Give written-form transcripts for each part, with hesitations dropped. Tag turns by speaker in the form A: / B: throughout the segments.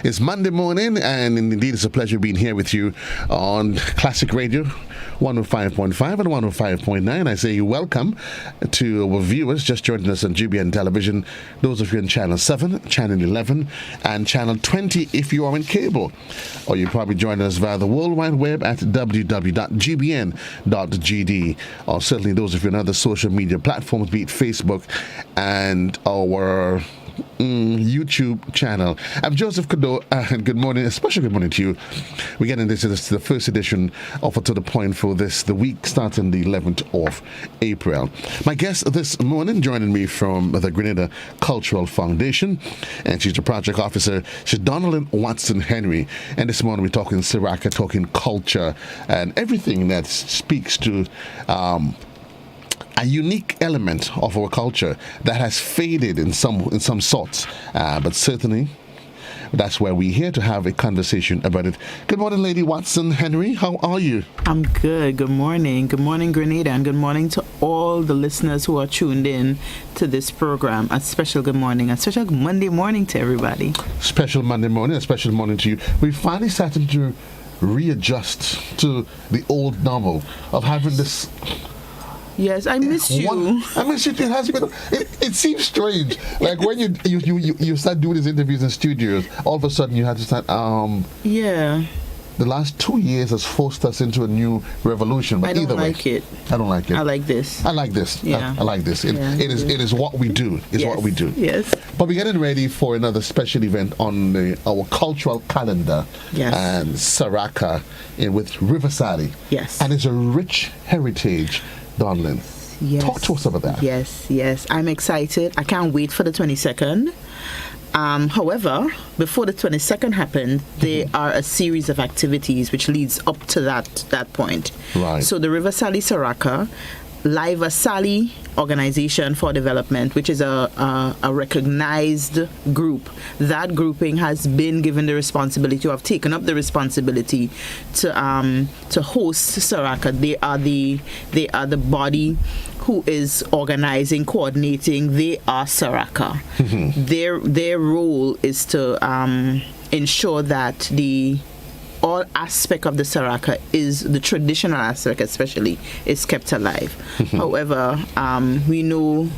A: It's Monday morning, and indeed it's a pleasure being here with you on Classic Radio 105.5 and 105.9. I say welcome to our viewers just joining us on GBN Television. Those of you in Channel 7, Channel 11, and Channel 20 if you are in cable. Or you're probably joining us via the World Wide Web at www.gbn.gd. Or certainly those of you on other social media platforms, be it Facebook and our YouTube channel. I'm Joseph Cadore, and good morning, a special good morning to you. We're getting this is the first edition of To The Point for the week starting the 11th of April. My guest this morning joining me from the Grenada Cultural Foundation, and she's the project officer. She's Donalyn Watson Henry, and this morning we're talking Saraka, talking culture, and everything that speaks to a unique element of our culture that has faded in some sorts, but certainly that's why we're here to have a conversation about it. Good morning, Lady Watson Henry. How are you?
B: I'm good. Good morning. Good morning, Grenada, and good morning to all the listeners who are tuned in to this program. A special good morning, a special Monday morning to everybody.
A: Special Monday morning, a special morning to you. We finally started to readjust to the old normal of having this.
B: Yes, I miss you.
A: I miss you. It has been. It seems strange. Like when you start doing these interviews in studios, all of a sudden you have to start.
B: Yeah.
A: The last 2 years has forced us into a new revolution. But
B: I don't
A: either
B: like
A: way,
B: it.
A: I don't like it.
B: I like this.
A: I like this.
B: Yeah.
A: I like this. It is what we do. It's
B: yes.
A: what we do.
B: Yes.
A: But we're getting ready for another special event on our cultural calendar.
B: Yes.
A: And Saraka with River Sally.
B: Yes.
A: And it's a rich heritage. Donalyn,
B: yes.
A: Talk to us about that.
B: Yes. I'm excited. I can't wait for the 22nd. However, before the 22nd happened, there are a series of activities which leads up to that point.
A: Right.
B: So the River Sally Saraka, Live Sally Organization for Development, which is a recognized group. That grouping has been given the responsibility, to have taken up the responsibility to host Saraka. They are the body who is organizing, coordinating. They are Saraka. Mm-hmm. Their role is to ensure that all aspect of the Saraka is the traditional aspect, especially, is kept alive. However, we know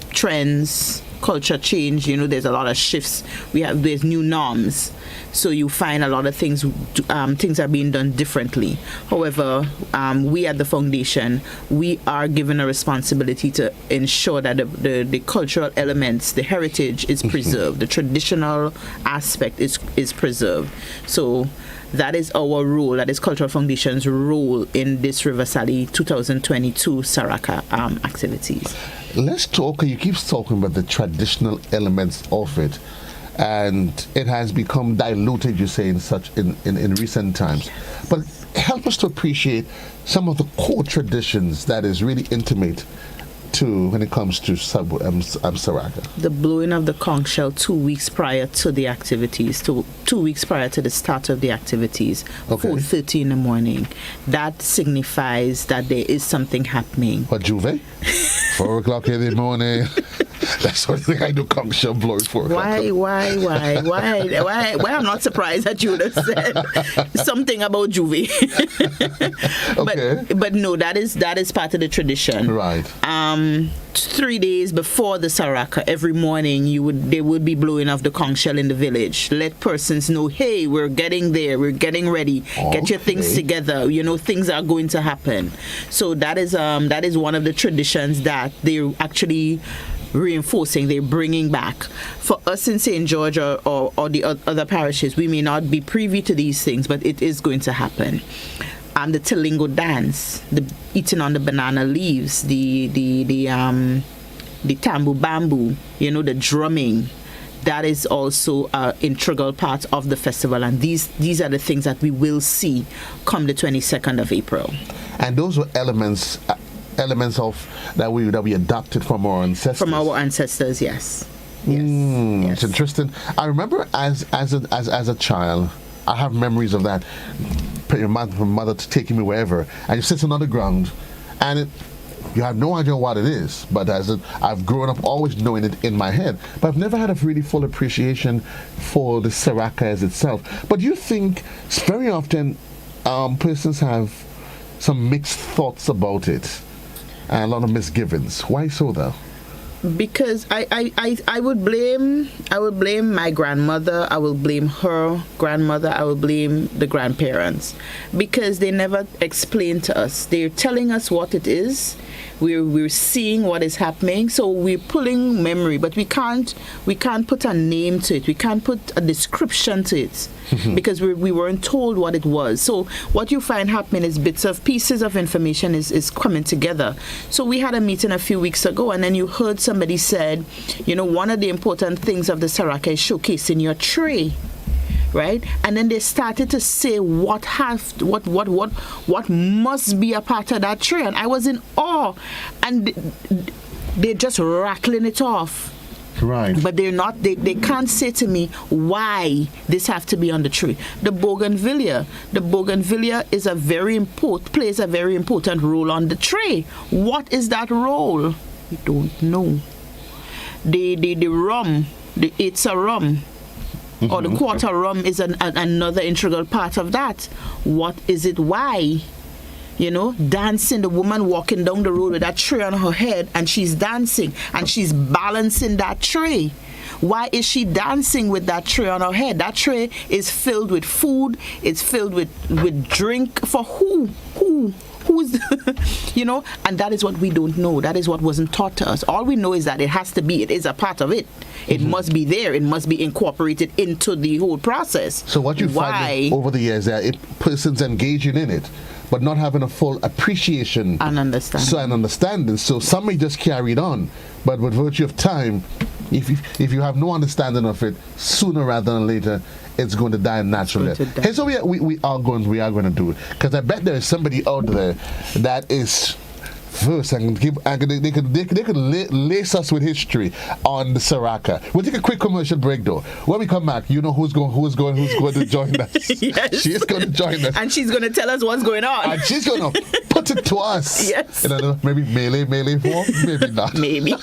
B: trends, culture change. There's a lot of shifts. There's new norms, so you find a lot of things are being done differently. However, we at the foundation, we are given a responsibility to ensure that the cultural elements, the heritage is preserved, the traditional aspect is preserved. So that is our role, that is Cultural Foundation's role in this River Sally 2022 Saraka activities.
A: Let's talk. You keep talking about the traditional elements of it, and it has become diluted, you say, in recent times. But help us to appreciate some of the core traditions that is really intimate to when it comes to Saraka.
B: The blowing of the conch shell 2 weeks prior to the activities, 2 weeks prior to the start of the activities,
A: okay.
B: 4:30 in the morning. That signifies that there is something happening.
A: What, Juve? 4 o'clock in the morning. That's the only thing I do, conch shell blowing 4 o'clock.
B: Why? I'm not surprised that you would have said something about Juve.
A: Okay.
B: But no, that is part of the tradition.
A: Right.
B: 3 days before the Saraka, every morning they would be blowing off the conch shell in the village. Let persons know, hey, we're getting there, we're getting ready. Okay. Get your things together. Things are going to happen. So that is one of the traditions that they're actually reinforcing, they're bringing back. For us in St. George or the other parishes, we may not be privy to these things, but it is going to happen. The Tilingo dance, the eating on the banana leaves, the tambu bamboo, the drumming, that is also an integral part of the festival, and these are the things that we will see come the 22nd of April.
A: And those were elements of that we adopted from our ancestors. From our
B: ancestors, yes.
A: Yes. It's interesting. I remember as a child, I have memories of that. My mother taking me wherever, and you sit on the ground, and You have no idea what it is, but I've grown up always knowing it in my head. But I've never had a really full appreciation for the Saraka as itself. But you think very often persons have some mixed thoughts about it and a lot of misgivings. Why so, though?
B: Because I would blame my grandmother, I will blame her grandmother, I will blame the grandparents, because they never explained to us. They're telling us what it is. We're seeing what is happening, so we're pulling memory, but we can't put a name to it. We can't put a description to it because we weren't told what it was. So what you find happening is pieces of information is coming together. So we had a meeting a few weeks ago, and then you heard somebody said, one of the important things of the Saraka is showcasing your tray. Right, and then they started to say what must be a part of that tray, and I was in awe, and they're just rattling it off.
A: Right.
B: But they're not. They can't say to me why this have to be on the tray. The bougainvillea is plays a very important role on the tray. What is that role? We don't know. The rum, it's a rum. Or the quarter rum is another integral part of that. What is it? Why? Dancing, the woman walking down the road with that tray on her head, and she's dancing and she's balancing that tray. Why is she dancing with that tray on her head? That tray is filled with food. It's filled with drink. For who? Who's, and that is what we don't know. That is what wasn't taught to us. All we know is that it is a part of it. It must be there. It must be incorporated into the whole process.
A: So what you find over the years that persons engaging in it, but not having a full appreciation
B: and understanding. So some may just carry it on, but with virtue of time, if you have no understanding of it, sooner rather than later, it's going to die naturally. Here's what we are going to do, because I bet there is somebody out there that is verse and they could lace us with history on the Saraka. We'll take a quick commercial break though. When we come back, who's going to join us. Yes.
A: She's going to join us,
B: and she's going to tell us what's going on,
A: and she's going to put it to us.
B: Yes.
A: Maybe melee form, maybe not.
B: Maybe.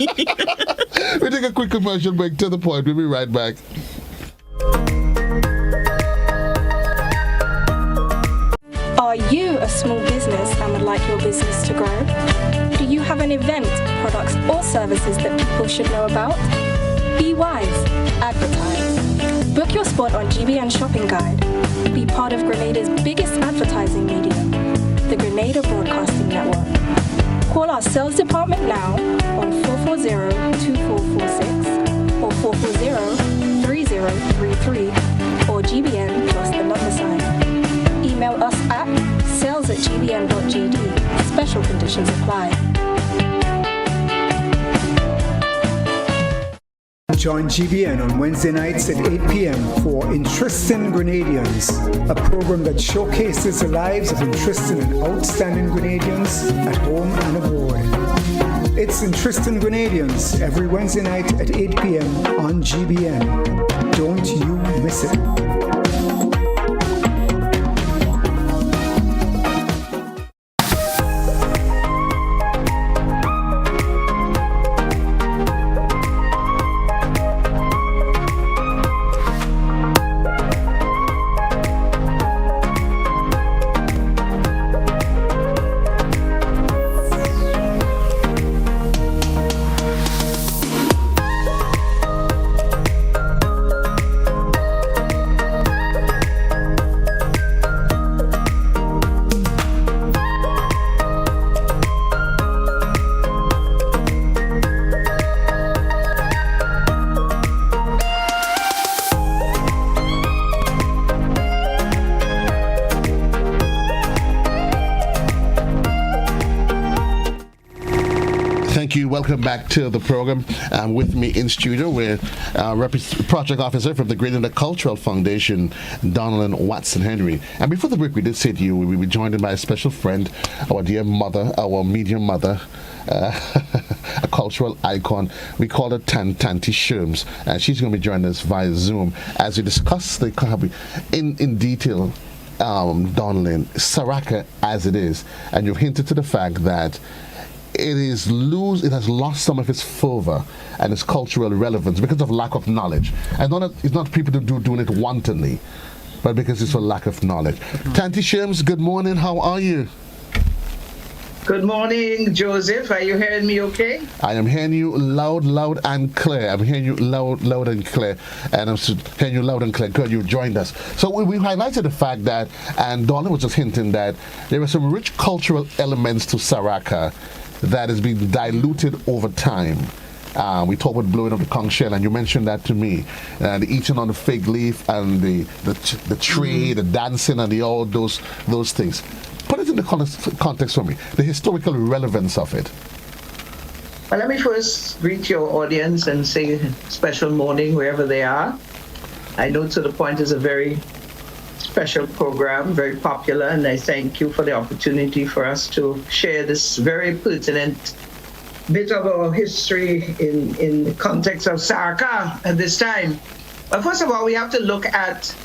A: We'll take a quick commercial break. To the point. We'll be right back.
C: Are you a small business and would like your business to grow? Do you have an event, products or services that people should know about? Be wise. Advertise. Book your spot on GBN Shopping Guide. Be part of Grenada's biggest advertising medium, the Grenada Broadcasting Network. Call our sales department now on 440-2446 or 440-3033 or GBN plus the number sign. Email us at sales@gbn.gd. Special conditions apply.
D: Join GBN on Wednesday nights at 8 p.m. for Interesting Grenadians, a program that showcases the lives of interesting and outstanding Grenadians at home and abroad. It's Interesting Grenadians every Wednesday night at 8 p.m. on GBN. Don't you miss it.
A: Welcome back to the program. With me in studio, we're project officer from the Grenada Cultural Foundation, Donalyn Watson Henry. And before the break, we did say to you we will be joined by a special friend, our dear mother, our medium mother, a cultural icon. We call her Tanti Sherms, and she's going to be joining us via Zoom as we discuss the in detail. Donalyn, Saraka as it is, and you've hinted to the fact that it has lost some of its fervor and its cultural relevance because of lack of knowledge. And it's not people doing it wantonly, but because it's for lack of knowledge. Tanti Shims, good morning. How are you?
E: Good morning, Joseph. Are you hearing me okay?
A: I am hearing you loud and clear. I'm hearing you loud and clear. And I'm hearing you loud and clear. Good, you joined us. So we highlighted the fact that, and Donna was just hinting that there are some rich cultural elements to Saraka that has been diluted over time. We talked about blowing up the conch shell, and you mentioned that to me. The eating on the fig leaf and the tree, the dancing, and all those things. Put it in the context for me, the historical relevance of it.
E: Well, let me first greet your audience and say special morning wherever they are. I know To The Point is a very special program, very popular, and I thank you for the opportunity for us to share this very pertinent bit of our history in the context of Saraka at this time. But first of all, we have to look at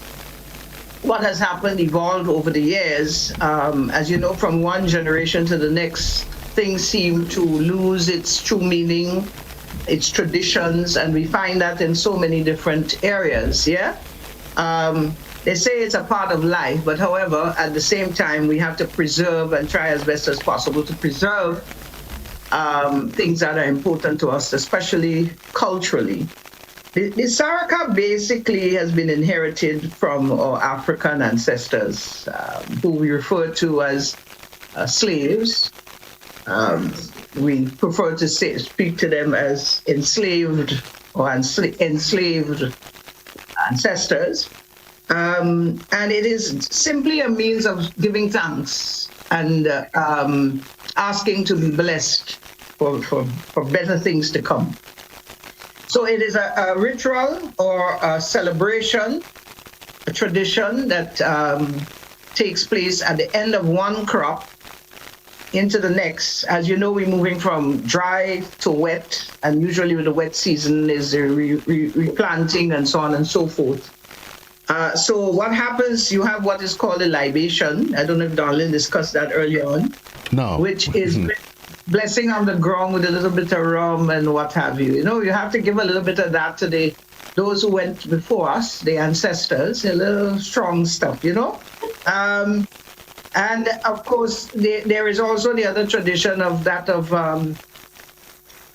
E: what has happened, evolved over the years. As you know, from one generation to the next, things seem to lose its true meaning, its traditions, and we find that in so many different areas, yeah? They say it's a part of life, but however, at the same time, we have to preserve and try as best as possible to preserve things that are important to us, especially culturally. The Saraka basically has been inherited from our African ancestors, who we refer to as slaves. We prefer to speak to them as enslaved or enslaved ancestors. And it is simply a means of giving thanks and asking to be blessed for better things to come. So it is a ritual or a celebration, a tradition that takes place at the end of one crop into the next. As you know, we're moving from dry to wet, and usually with the wet season is the replanting and so on and so forth. So what happens, you have what is called a libation. I don't know if Darlene discussed that earlier on.
A: No.
E: Which is blessing on the ground with a little bit of rum and what have you. You know, you have to give a little bit of that to those who went before us, the ancestors, a little strong stuff, you know. And of course, there is also the other tradition of that of,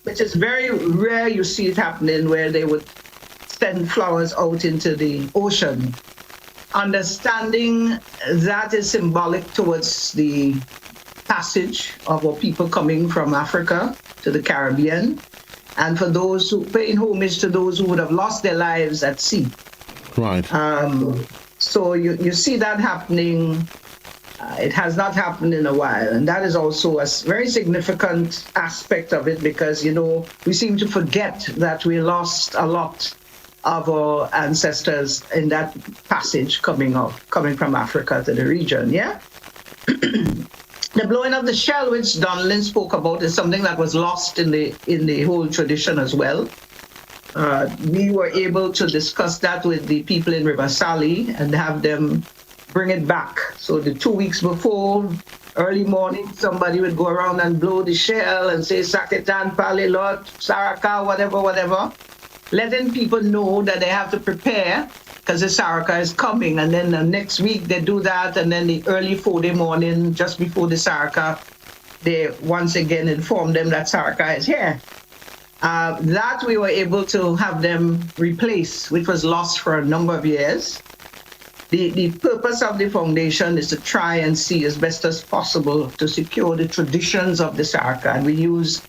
E: which is very rare, you see it happening, where they would send flowers out into the ocean. Understanding that is symbolic towards the passage of our people coming from Africa to the Caribbean, and for those who paying homage to those who would have lost their lives at sea.
A: Right.
E: So you see that happening. It has not happened in a while, and that is also a very significant aspect of it, because, you know, we seem to forget that we lost a lot of our ancestors in that passage coming from Africa to the region, yeah? The blowing of the shell, which Donlin spoke about, is something that was lost in the whole tradition as well. We were able to discuss that with the people in River Sally and have them bring it back. So the 2 weeks before, early morning, somebody would go around and blow the shell and say, Sakitan, Palilot, Saraka, whatever, letting people know that they have to prepare because the Saraka is coming. And then the next week they do that, and then the early 4-day morning, just before the Saraka, they once again inform them that Saraka is here. That we were able to have them replace, which was lost for a number of years. The purpose of the foundation is to try and see as best as possible to secure the traditions of the Saraka, and we use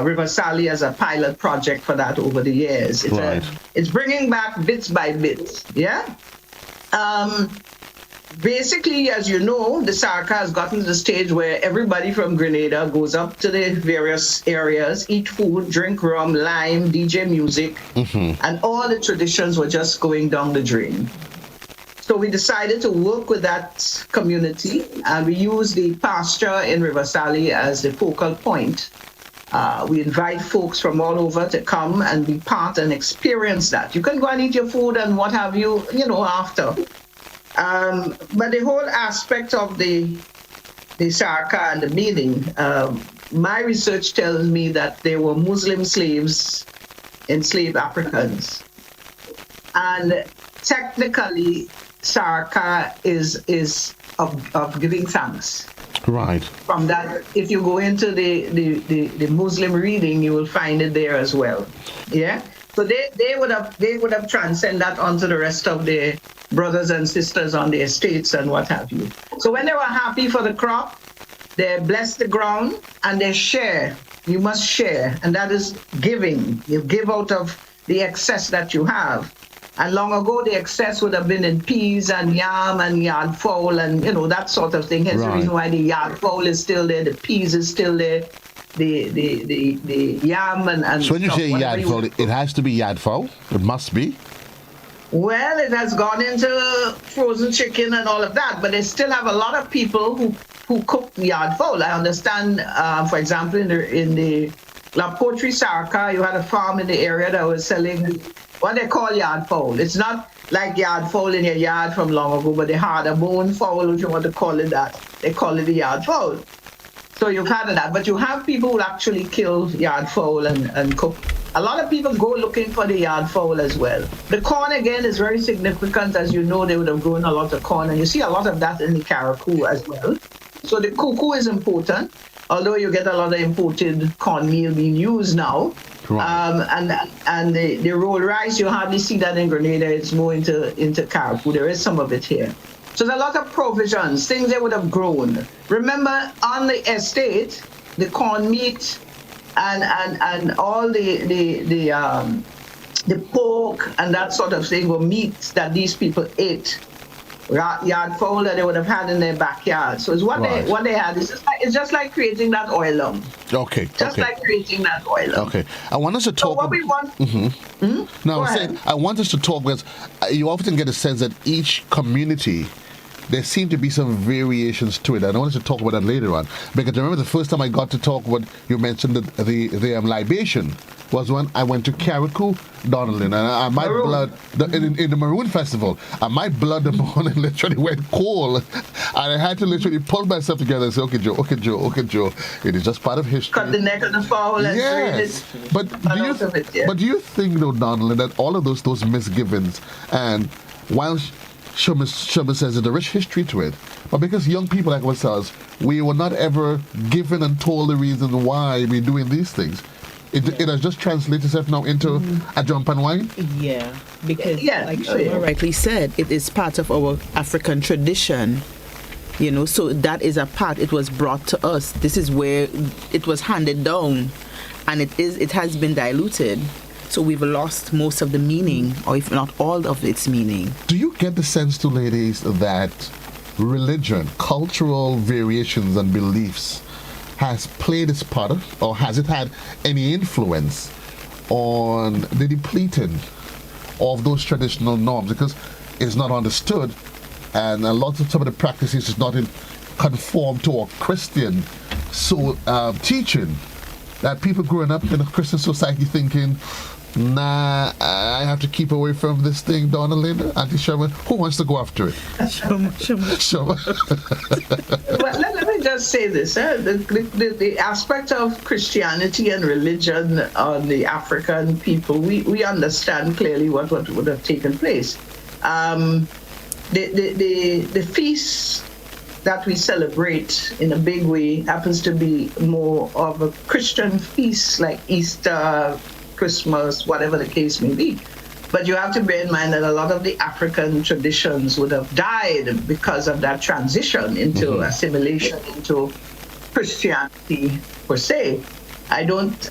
E: River Sally as a pilot project for that over the years. It's bringing back bits by bits, yeah? Basically, as you know, the Saraka has gotten to the stage where everybody from Grenada goes up to the various areas, eat food, drink rum, lime, DJ music, and all the traditions were just going down the drain. So we decided to work with that community, and we use the pasture in River Sally as the focal point. We invite folks from all over to come and be part and experience that. You can go and eat your food and what have you, you know, after. But the whole aspect of the Saraka and the meaning my research tells me that there were Muslim slaves, enslaved Africans. And technically, Saraka is of giving thanks.
A: Right.
E: From that, if you go into the Muslim reading, you will find it there as well. Yeah. So they would have transcended that onto the rest of their brothers and sisters on the estates and what have you. So when they were happy for the crop, they bless the ground and they share. You must share, and that is giving. You give out of the excess that you have. And long ago, the excess would have been in peas and yam and yard fowl and, that sort of thing. Hence the reason why the yard fowl is still there, the peas is still there, the yam and
A: so when you
E: stuff,
A: say yard fowl, it has to be yard fowl? It must be?
E: Well, it has gone into frozen chicken and all of that, but they still have a lot of people who cook yard fowl. I understand, for example, in the La Poultry Saraka, you had a farm in the area that was selling what they call yard fowl. It's not like yard fowl in your yard from long ago, but they had a bone fowl, if you want to call it that. They call it the yard fowl. So you've had that, but you have people who actually kill yard fowl and cook. A lot of people go looking for the yard fowl as well. The corn, again, is very significant. As you know, they would have grown a lot of corn, and you see a lot of that in the Caracou as well. So the cuckoo is important, although you get a lot of imported cornmeal being used now. Right. And the rolled rice, you hardly see that in Grenada. It's more into Caracou. There is some of it here. So there's a lot of provisions, things they would have grown. Remember, on the estate, the corn meat and all the pork and that sort of thing were meats that these people ate. Yard fowl that they would have had in their backyard. So it's what they had. It's just like creating that oilum.
A: Okay.
E: Just like creating that oilum.
A: Okay. I want us to talk.
E: So what we want. Mm-hmm.
A: No, I want us to talk because you often get a sense that each community, there seem to be some variations to it. I want us to talk about that later on. Because I remember the first time I got to talk about, you mentioned the libation was when I went to Caracou, Donaldin, and my blood, in the Maroon Festival, and my blood the morning literally went cold. And I had to literally pull myself together and say, okay, Joe, it is just part of history.
E: Cut the neck of the fowl and
A: yes. But do you think, though, Donaldin, that all of those misgivings, and while Shuma says there's a rich history to it, but because young people like ourselves, we were not ever given and told the reason why we're doing these things. It has just translated itself now into a jump and wine?
B: Yeah, because like Shuma rightly said, it is part of our African tradition. So that is a part, it was brought to us. This is where it was handed down, and it has been diluted. So we've lost most of the meaning, or if not all of its meaning.
A: Do you get the sense, too, ladies, that religion, cultural variations and beliefs has played its part, or has it had any influence on the depleting of those traditional norms? Because it's not understood, and a lot of some of the practices is not conform to our Christian teaching, that people growing up in a Christian society thinking, nah, I have to keep away from this thing, Donaldin, Auntie Sherman. Who wants to go after it? Sherman.
E: Well, let me just say this. The aspect of Christianity and religion on the African people, we understand clearly what would have taken place. The feasts that we celebrate in a big way happens to be more of a Christian feast, like Easter, Christmas, whatever the case may be. But you have to bear in mind that a lot of the African traditions would have died because of that transition into assimilation into Christianity per se. I don't,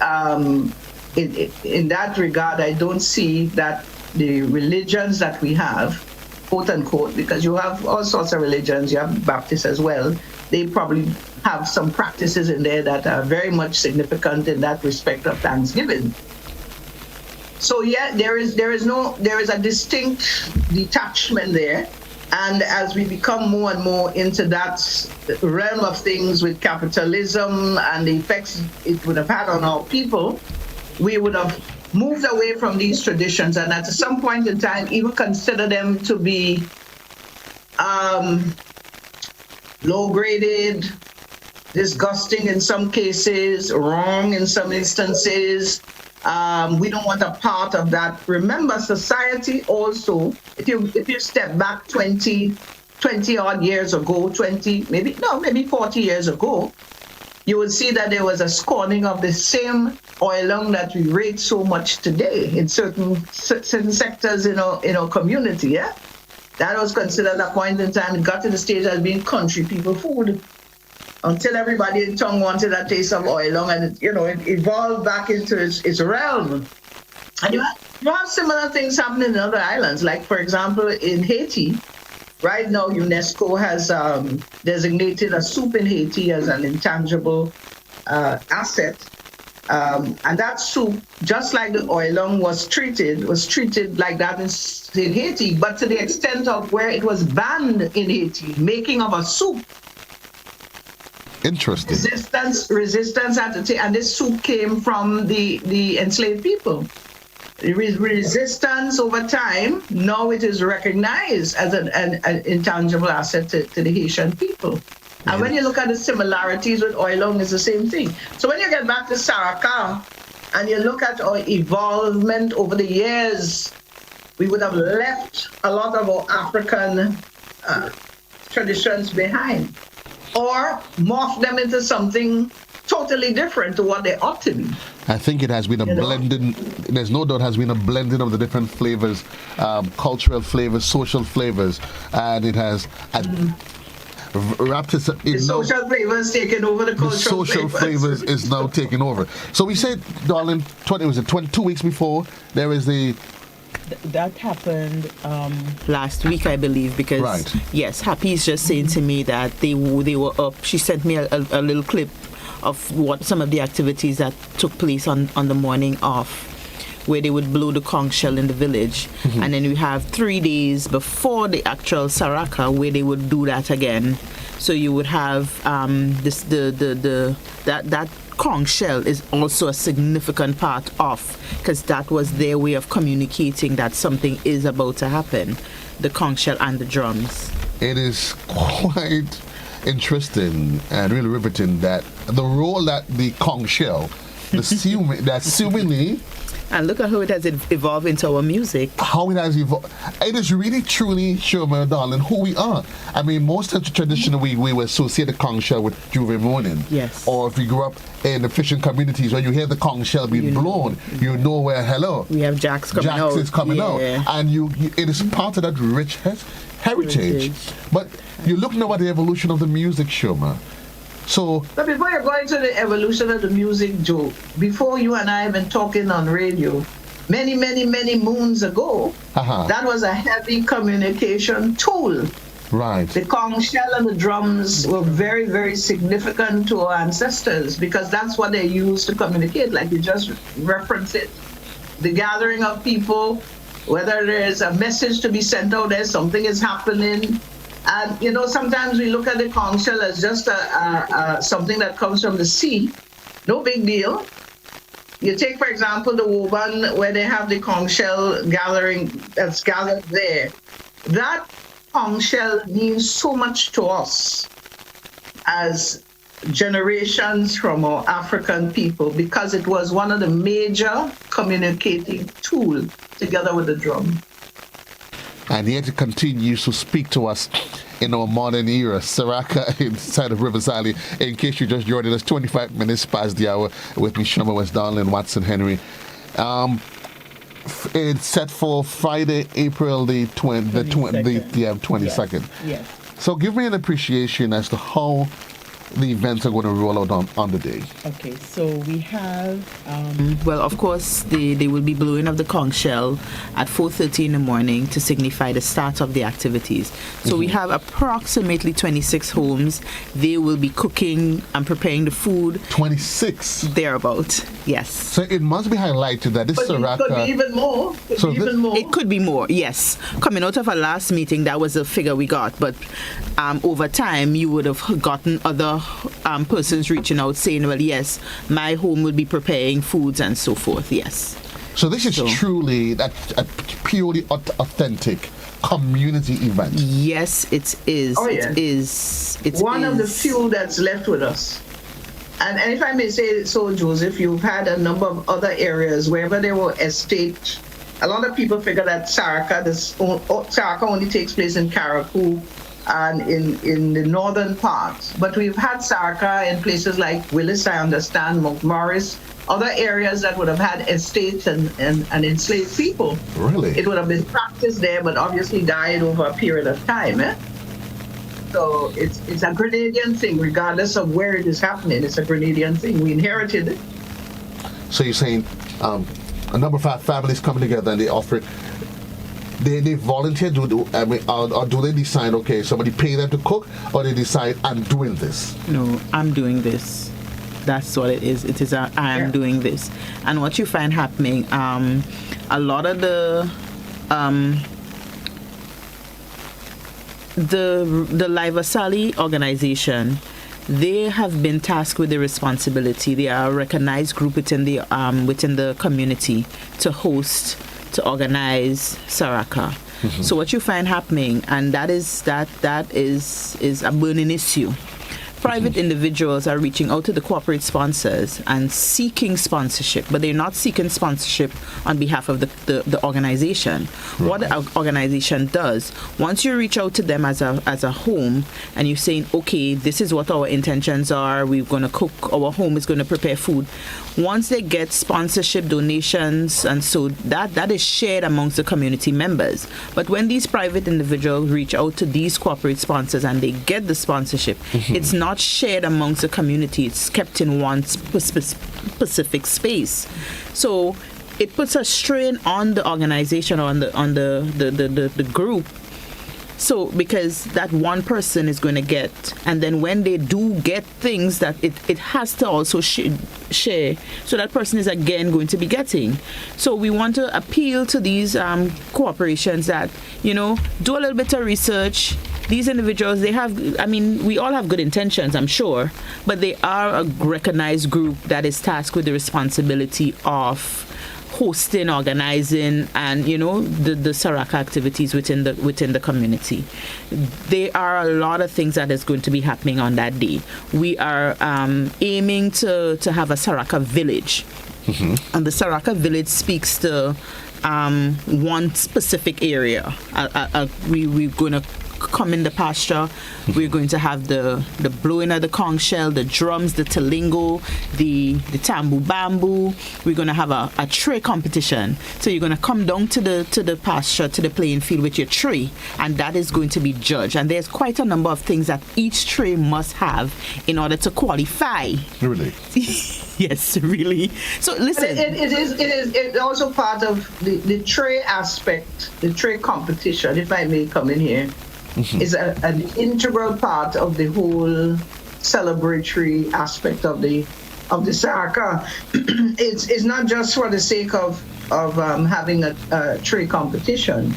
E: in that regard, I don't see that the religions that we have, quote unquote, because you have all sorts of religions, you have Baptists as well, they probably have some practices in there that are very much significant in that respect of Thanksgiving. So yeah, there is a distinct detachment there, and as we become more and more into that realm of things with capitalism and the effects it would have had on our people, we would have moved away from these traditions, and at some point in time, even consider them to be low-graded, disgusting in some cases, wrong in some instances. We don't want a part of that. Remember, society also, if you step back 20 odd years ago, maybe 40 years ago, you would see that there was a scorning of the same oil lung that we rate so much today in certain sectors in our community. Yeah, that was considered a point in time. It got to the stage as being country people food until everybody in tongue wanted a taste of oil lung, and it evolved back into its realm. And you have similar things happening in other islands, like for example in Haiti. Right now, UNESCO has designated a soup in Haiti as an intangible asset. And that soup, just like the oil lung was treated like that in Haiti, but to the extent of where it was banned in Haiti, making of a soup.
A: Interesting.
E: Resistance had to take, and this soup came from the enslaved people. Resistance over time, now it is recognized as an intangible asset to the Haitian people. And when you look at the similarities with oil lung, it's the same thing. So when you get back to Saraka and you look at our evolvement over the years, we would have left a lot of our African traditions behind, or morphed them into something totally different to what they ought to be.
A: I think it has been a blending. There's no doubt has been a blending of the different flavors, cultural flavors, social flavors, and it has wrapped itself in.
E: The social flavors taking over the cultural
A: social flavors is now taking over. So we said, darling, 22 weeks before there is the.
B: That happened last week, I believe, because
A: right.
B: Yes, Happy is just saying to me that they were up. She sent me a little clip of what some of the activities that took place on the morning of, where they would blow the conch shell in the village, and then we have 3 days before the actual Saraka where they would do that again. So you would have that conch shell is also a significant part of, because that was their way of communicating that something is about to happen. The conch shell and the drums.
A: It is quite interesting and really riveting that the role that the conch shell, seemingly.
B: And look at how it has evolved into our music.
A: How it has evolved. It is really, truly, Shoma, darling, who we are. I mean, most of the traditional we will associate the conch shell with Juve morning.
B: Yes.
A: Or if you grew up in the fishing communities where you hear the conch shell being blown, you know where, hello.
B: We have Jacks coming out.
A: Jacks is coming out. And it is part of that rich heritage. But you look now at the evolution of the music, Shoma. So,
E: but before you go into the evolution of the music, Joe, before you and I have been talking on radio, many moons ago, that was a heavy communication tool.
A: Right.
E: The conch shell and the drums were very, very significant to our ancestors because that's what they used to communicate, like you just referenced it. The gathering of people, whether there's a message to be sent out there, something is happening. And, sometimes we look at the conch shell as just something that comes from the sea. No big deal. You take, for example, the Woban, where they have the conch shell gathering that's gathered there. That conch shell means so much to us as generations from our African people because it was one of the major communicating tools together with the drum.
A: And yet it continues to speak to us in our modern era. Saraka inside of Rivers Valley. In case you just joined us, 25 minutes past the hour with me, Shoma West Darling, Watson Henry. It's set for Friday, April the 22nd.
B: Yes.
A: So give me an appreciation as to how the events are going to roll out on the day.
B: Okay, so we have, well, of course, they will be blowing up the conch shell at 4:30 in the morning to signify the start of the activities. So we have approximately 26 homes. They will be cooking and preparing the food.
A: 26?
B: Thereabout, yes.
A: So it must be highlighted that this Saraka...
E: It could be even more.
B: It could be more, yes. Coming out of our last meeting, that was the figure we got. But over time, you would have gotten other persons reaching out saying, well, yes, my home will be preparing foods and so forth, yes.
A: So this is truly that purely authentic community event.
B: Yes, it is.
E: Oh, yeah.
B: It is. It
E: One of the
B: is.
E: few that's left with us. And if I may say so, Joseph, you've had a number of other areas wherever there were estate. A lot of people figure that Saraka only takes place in Carriacou and in the northern parts. But we've had Saraka in places like Willis, I understand, Mount Morris, other areas that would have had estates and enslaved people.
A: Really?
E: It would have been practiced there, but obviously died over a period of time. So it's a Grenadian thing, regardless of where it is happening. It's a Grenadian thing. We inherited it.
A: So you're saying a number of families coming together and they offer it. They volunteer, or do they decide, okay, somebody pay them to cook, or they decide, I'm doing this?
B: No, I'm doing this. That's what it is. It is I am doing this. And what you find happening, a lot of the Live Asali organization, they have been tasked with the responsibility. They are a recognized group within the community to host, to organize Saraka. Mm-hmm. So what you find happening, and that is a burning issue. Private individuals are reaching out to the corporate sponsors and seeking sponsorship, but they're not seeking sponsorship on behalf of the organization. Right. What the organization does, once you reach out to them as a home and you're saying, okay, this is what our intentions are, we're going to cook, our home is going to prepare food. Once they get sponsorship donations, and so that is shared amongst the community members. But when these private individuals reach out to these corporate sponsors and they get the sponsorship, it's not shared amongst the community. It's kept in one specific space. So it puts a strain on the organization or on the group. So because that one person is going to get, and then when they do get things, that it has to also share. So that person is again going to be getting. So we want to appeal to these corporations that, do a little bit of research. These individuals, we all have good intentions, I'm sure, but they are a recognized group that is tasked with the responsibility of hosting, organizing, and the Saraka activities within the community. There are a lot of things that is going to be happening on that day. We are aiming to have a Saraka village, and the Saraka village speaks to one specific area. We're going to come in the pasture. We're going to have the blowing of the conch shell, the drums, the telingo, the tambu bamboo. We're going to have a tray competition. So you're going to come down to the pasture, to the playing field with your tray, and that is going to be judged. And there's quite a number of things that each tray must have in order to qualify.
A: Really?
B: Yes, really. So listen,
E: it is also part of the tray aspect, the tray competition, if I may come in here. Is an integral part of the whole celebratory aspect of the Saraka. It's not just for the sake of having a tray competition.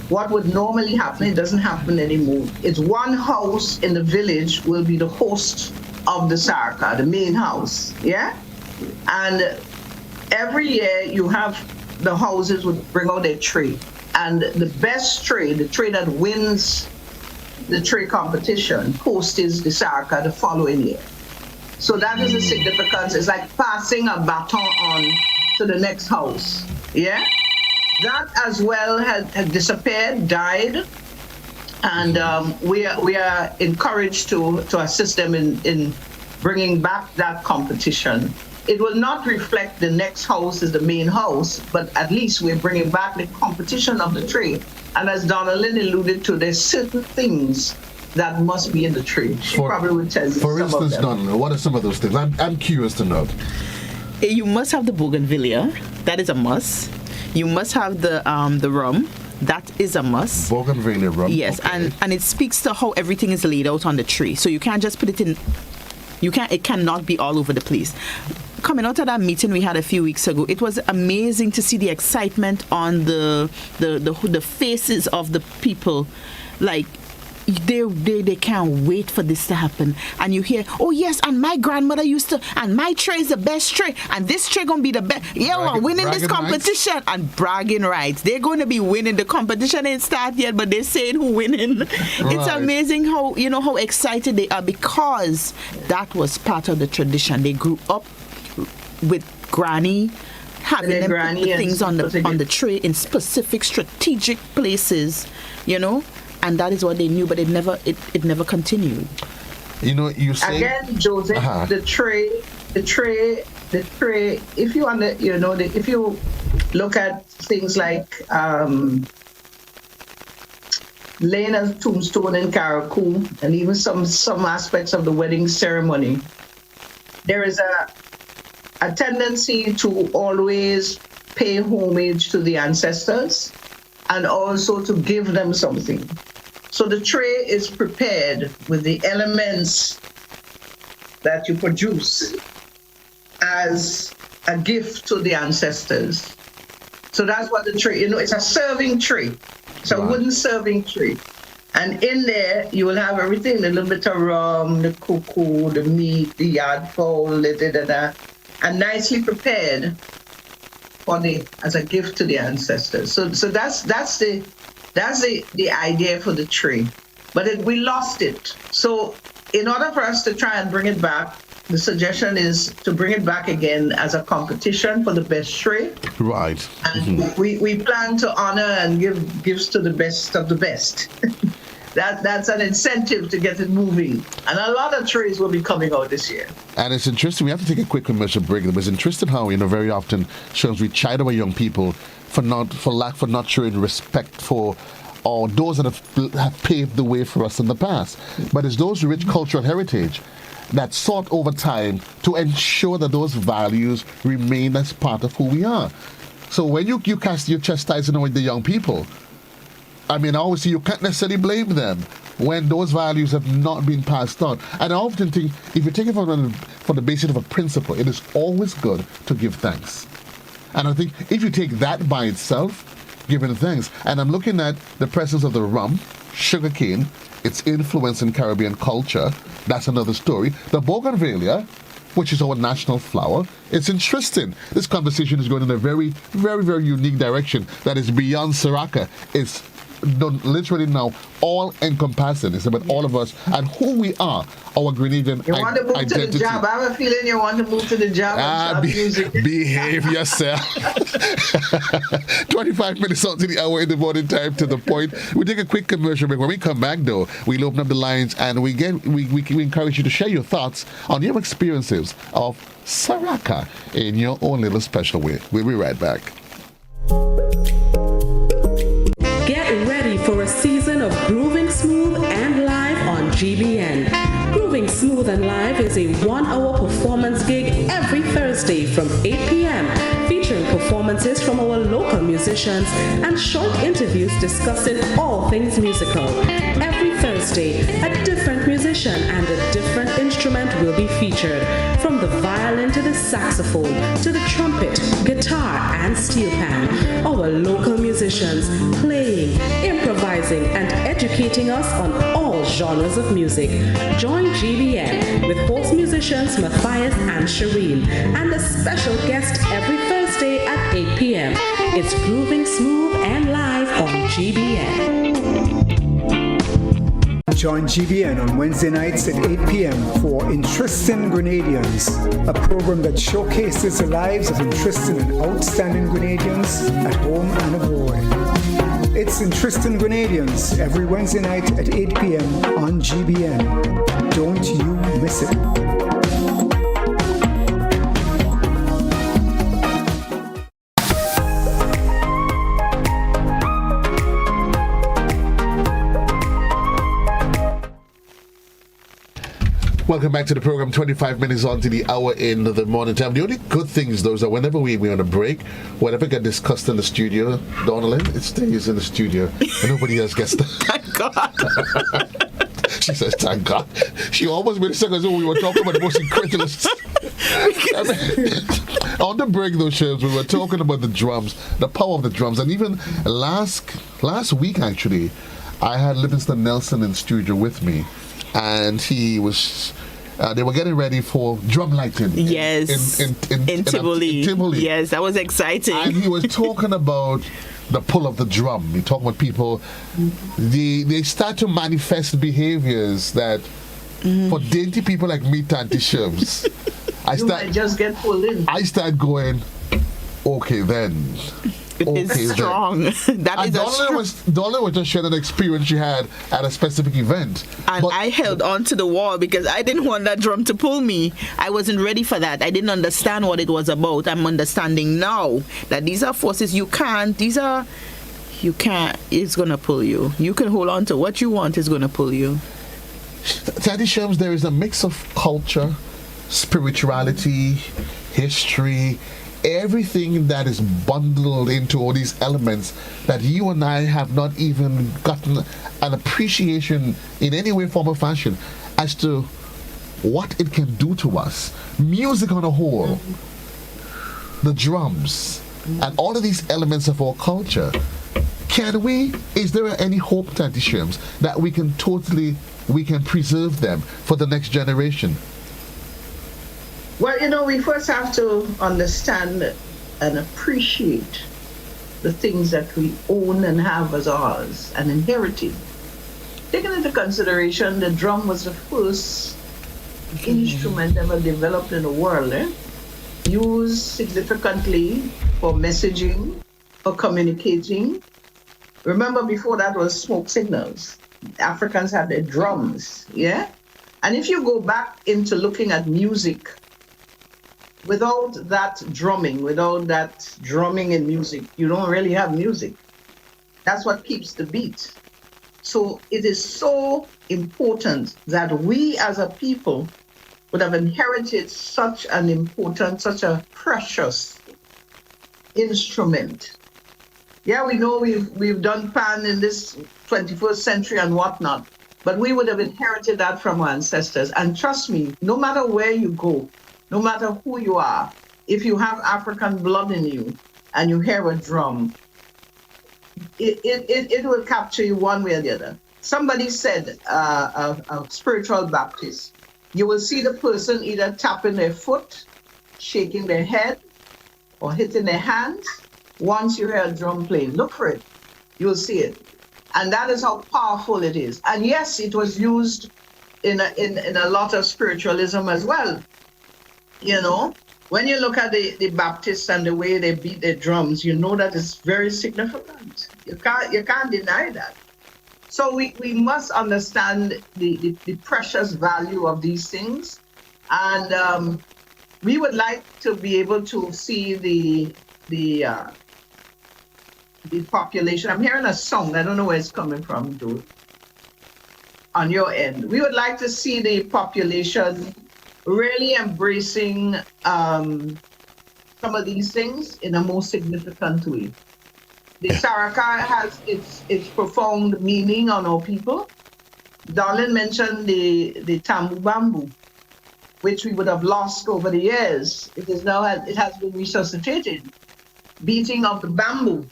E: What would normally happen, it doesn't happen anymore. It's one house in the village will be the host of the Saraka, the main house, yeah? And every year you have the houses would bring out their tray. And the best tray, the tray that wins the tray competition, hosts the Saraka the following year. So that is the significance. It's like passing a baton on to the next house. Yeah? That as well had disappeared, died, and we are encouraged to assist them in bringing back that competition. It will not reflect the next house as the main house, but at least we're bringing back the competition of the tree. And as Donalyn alluded to, there's certain things that must be in the tree. She probably would tell you
A: for
E: some
A: instance,
E: of them.
A: Donalyn, what are some of those things? I'm curious to know.
B: You must have the bougainvillea. That is a must. You must have the rum. That is a must.
A: Bougainvillea rum.
B: Yes,
A: okay.
B: and it speaks to how everything is laid out on the tree. So you can't just put it in. It cannot be all over the place. Coming out of that meeting we had a few weeks ago, it was amazing to see the excitement on the faces of the people. Like, they can't wait for this to happen. And you hear, oh yes, and my grandmother used to, and my tray is the best tray, and this tray gonna be the best. Yeah, we're winning this competition rights. And bragging rights. They're going to be winning. The competition ain't started yet, but they're saying who winning. Right. It's amazing how how excited they are, because that was part of the tradition. They grew up with Granny having them put the things on the tray in specific strategic places, and that is what they knew, but it never continued.
A: You say
E: again, Joseph, the tray. If you if you look at things like laying a tombstone in Karakou, and even some aspects of the wedding ceremony, there is a tendency to always pay homage to the ancestors and also to give them something. So the tray is prepared with the elements that you produce as a gift to the ancestors. So that's what the tray, it's a serving tray. It's a wooden serving tray. And in there, you will have everything, a little bit of rum, the cocoa, the meat, the yard fowl, and nicely prepared as a gift to the ancestors. So that's the idea for the tree. But we lost it. So in order for us to try and bring it back, the suggestion is to bring it back again as a competition for the best tree.
A: Right.
E: And we plan to honor and give gifts to the best of the best. That's an incentive to get it moving. And a lot of trees will be coming out this year.
A: And it's interesting. We have to take a quick commercial break. It was interesting how, very often shows we chide our young people for not showing respect for all those that have paved the way for us in the past. But it's those rich cultural heritage that sought over time to ensure that those values remain as part of who we are. So when you cast your chastising with the young people, obviously you can't necessarily blame them when those values have not been passed on. And I often think, if you take it from the basis of a principle, it is always good to give thanks. And I think if you take that by itself, giving thanks, and I'm looking at the presence of the rum, sugarcane, its influence in Caribbean culture, that's another story. The bougainvillea, which is our national flower, it's interesting. This conversation is going in a very, very, very unique direction that is beyond Saraka. It's literally now all-encompassing. It's about all of us and who we are, our Grenadian identity.
E: You want to move to the job. I have a feeling you want to move to the job and music.
A: Behave yourself. 25 minutes on to the hour in the morning time, to the point. We take a quick commercial break. When we come back, though, we'll open up the lines and we encourage you to share your thoughts on your experiences of Saraka in your own little special way. We'll be right back.
F: Get ready for a season of Grooving Smooth and Live on GBN. Grooving Smooth and Live is a 1-hour performance gig every Thursday from 8 p.m. featuring performances from our local musicians and short interviews discussing all things musical. Every Thursday, a different musician and a different instrument will be featured, from the violin to the saxophone to the trumpet, guitar, and steel pan. Our local musicians playing, improvising, and educating us on all genres of music. Join GBN with host musicians Matthias and Shireen, and a special guest every Thursday at 8 p.m. It's Grooving Smooth and Live on GBN.
D: Join GBN on Wednesday nights at 8 p.m. for Interesting Grenadians, a program that showcases the lives of interesting and outstanding Grenadians at home and abroad. It's Interesting Grenadians every Wednesday night at 8 p.m. on GBN. Don't you miss it.
A: Welcome back to the program. 25 minutes on to the hour in the morning time. The only good thing is, though, is that whenever we're on a break, whatever gets discussed in the studio, Donnelly, it stays in the studio and nobody else gets that.
B: Thank God.
A: She says, thank God. She almost made a second ago we were talking about the most incredulous. On the break, though, Shams, we were talking about the drums, the power of the drums, and even last week, actually, I had Livingston Nelson in studio with me, and he was. They were getting ready for drum lighting.
B: Yes.
A: In
B: Tivoli.
A: In Tivoli.
B: Yes, that was exciting.
A: And he was talking about the pull of the drum. He talked about people. They start to manifest behaviors that, for dainty people like me, Tanti Shivs,
E: might just get pulled in.
A: I start going, okay then.
B: It's strong. That is
A: Darlene was just sharing an experience she had at a specific event.
B: And I held on to the wall because I didn't want that drum to pull me. I wasn't ready for that. I didn't understand what it was about. I'm understanding now that these are forces you can't, it's going to pull you. You can hold on to what you want, it's going to pull you.
A: Teddy Shams, there is a mix of culture, spirituality, history, everything that is bundled into all these elements that you and I have not even gotten an appreciation in any way, form, or fashion as to what it can do to us. Music on a whole, the drums, and all of these elements of our culture. Is there any hope, Tanti Shims, that we can preserve them for the next generation?
E: Well, we first have to understand and appreciate the things that we own and have as ours and inherited. Taking into consideration, the drum was the first instrument ever developed in the world, used significantly for messaging, for communicating. Remember, before that was smoke signals. Africans had their drums, yeah? And if you go back into looking at music, without that drumming in music, you don't really have music. That's what keeps the beat. So it is so important that we as a people would have inherited such a precious instrument. Yeah, we know we've done pan in this 21st century and whatnot, but we would have inherited that from our ancestors. And trust me, no matter where you go, no matter who you are, if you have African blood in you and you hear a drum, it will capture you one way or the other. Somebody said, a spiritual Baptist, you will see the person either tapping their foot, shaking their head, or hitting their hands once you hear a drum playing. Look for it. You'll see it. And that is how powerful it is. And yes, it was used in a lot of spiritualism as well. When you look at the Baptists and the way they beat their drums, you know that it's very significant. You can't deny that. So we must understand the precious value of these things. And we would like to be able to see the population. I'm hearing a song. I don't know where it's coming from, though. On your end, we would like to see the population really embracing some of these things in a more significant way. The Saraka has its profound meaning on our people. Darlene mentioned the Tambu Bambu, which we would have lost over the years. It has been resuscitated. Beating of the bamboo,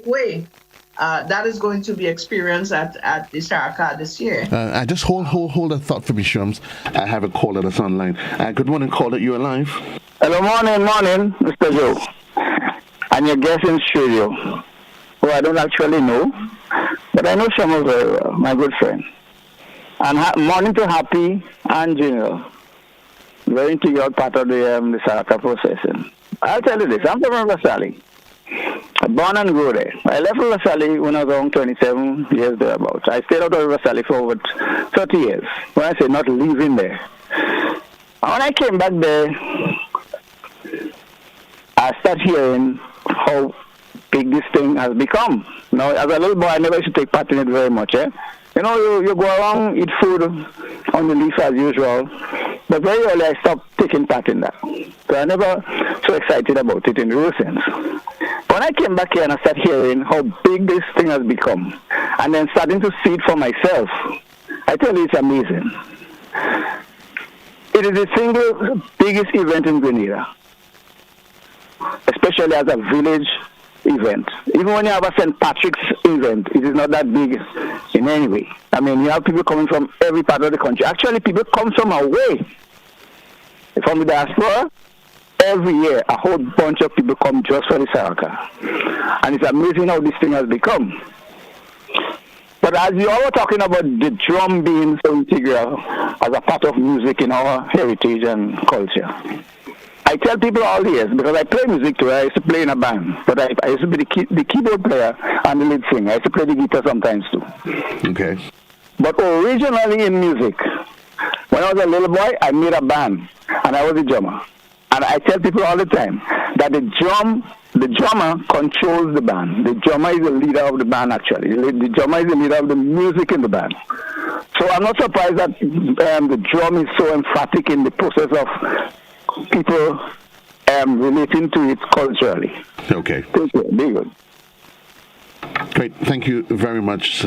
E: way. That is going to be experienced at the Saraka this year.
A: I just hold a thought for me, Shums. I have a caller that's online. Good morning, caller. You alive?
G: Hello, morning, Mr. Joe. And your guest in studio, who I don't actually know, but I know Shums very well, my good friend. And morning to Happy and Junior. Very integral part of the Saraka processing. I'll tell you this, I'm from River Sally. Born and grew there. I left River Sally when I was around 27 years thereabouts. I stayed out of River Sally for over 30 years. When I say not living there. And when I came back there, I started hearing how big this thing has become. Now, as a little boy, I never used to take part in it very much. You go around, eat food on the leaf as usual. But very early, I stopped taking part in that. So I never so excited about it in the real sense. When I came back here and I started hearing how big this thing has become, and then starting to see it for myself, I tell you, it's amazing. It is the single biggest event in Grenada, especially as a village event. Even when you have a St. Patrick's event, it is not that big in any way. I mean, you have people coming from every part of the country. Actually, people come from away, from the diaspora. Every year, a whole bunch of people come just for the Saraka. And it's amazing how this thing has become. But as you all were talking about the drum being so integral as a part of music in our heritage and culture, I tell people all the years, because I play music too. I used to play in a band, but I used to be the keyboard player and the lead singer. I used to play the guitar sometimes too.
A: Okay.
G: But originally in music, when I was a little boy, I made a band, and I was a drummer. And I tell people all the time that the drummer controls the band. The drummer is the leader of the band, actually. The drummer is the leader of the music in the band. So I'm not surprised that the drum is so emphatic in the process of people relating to it culturally.
A: Okay.
G: Thank you. Be good.
A: Great, thank you very much.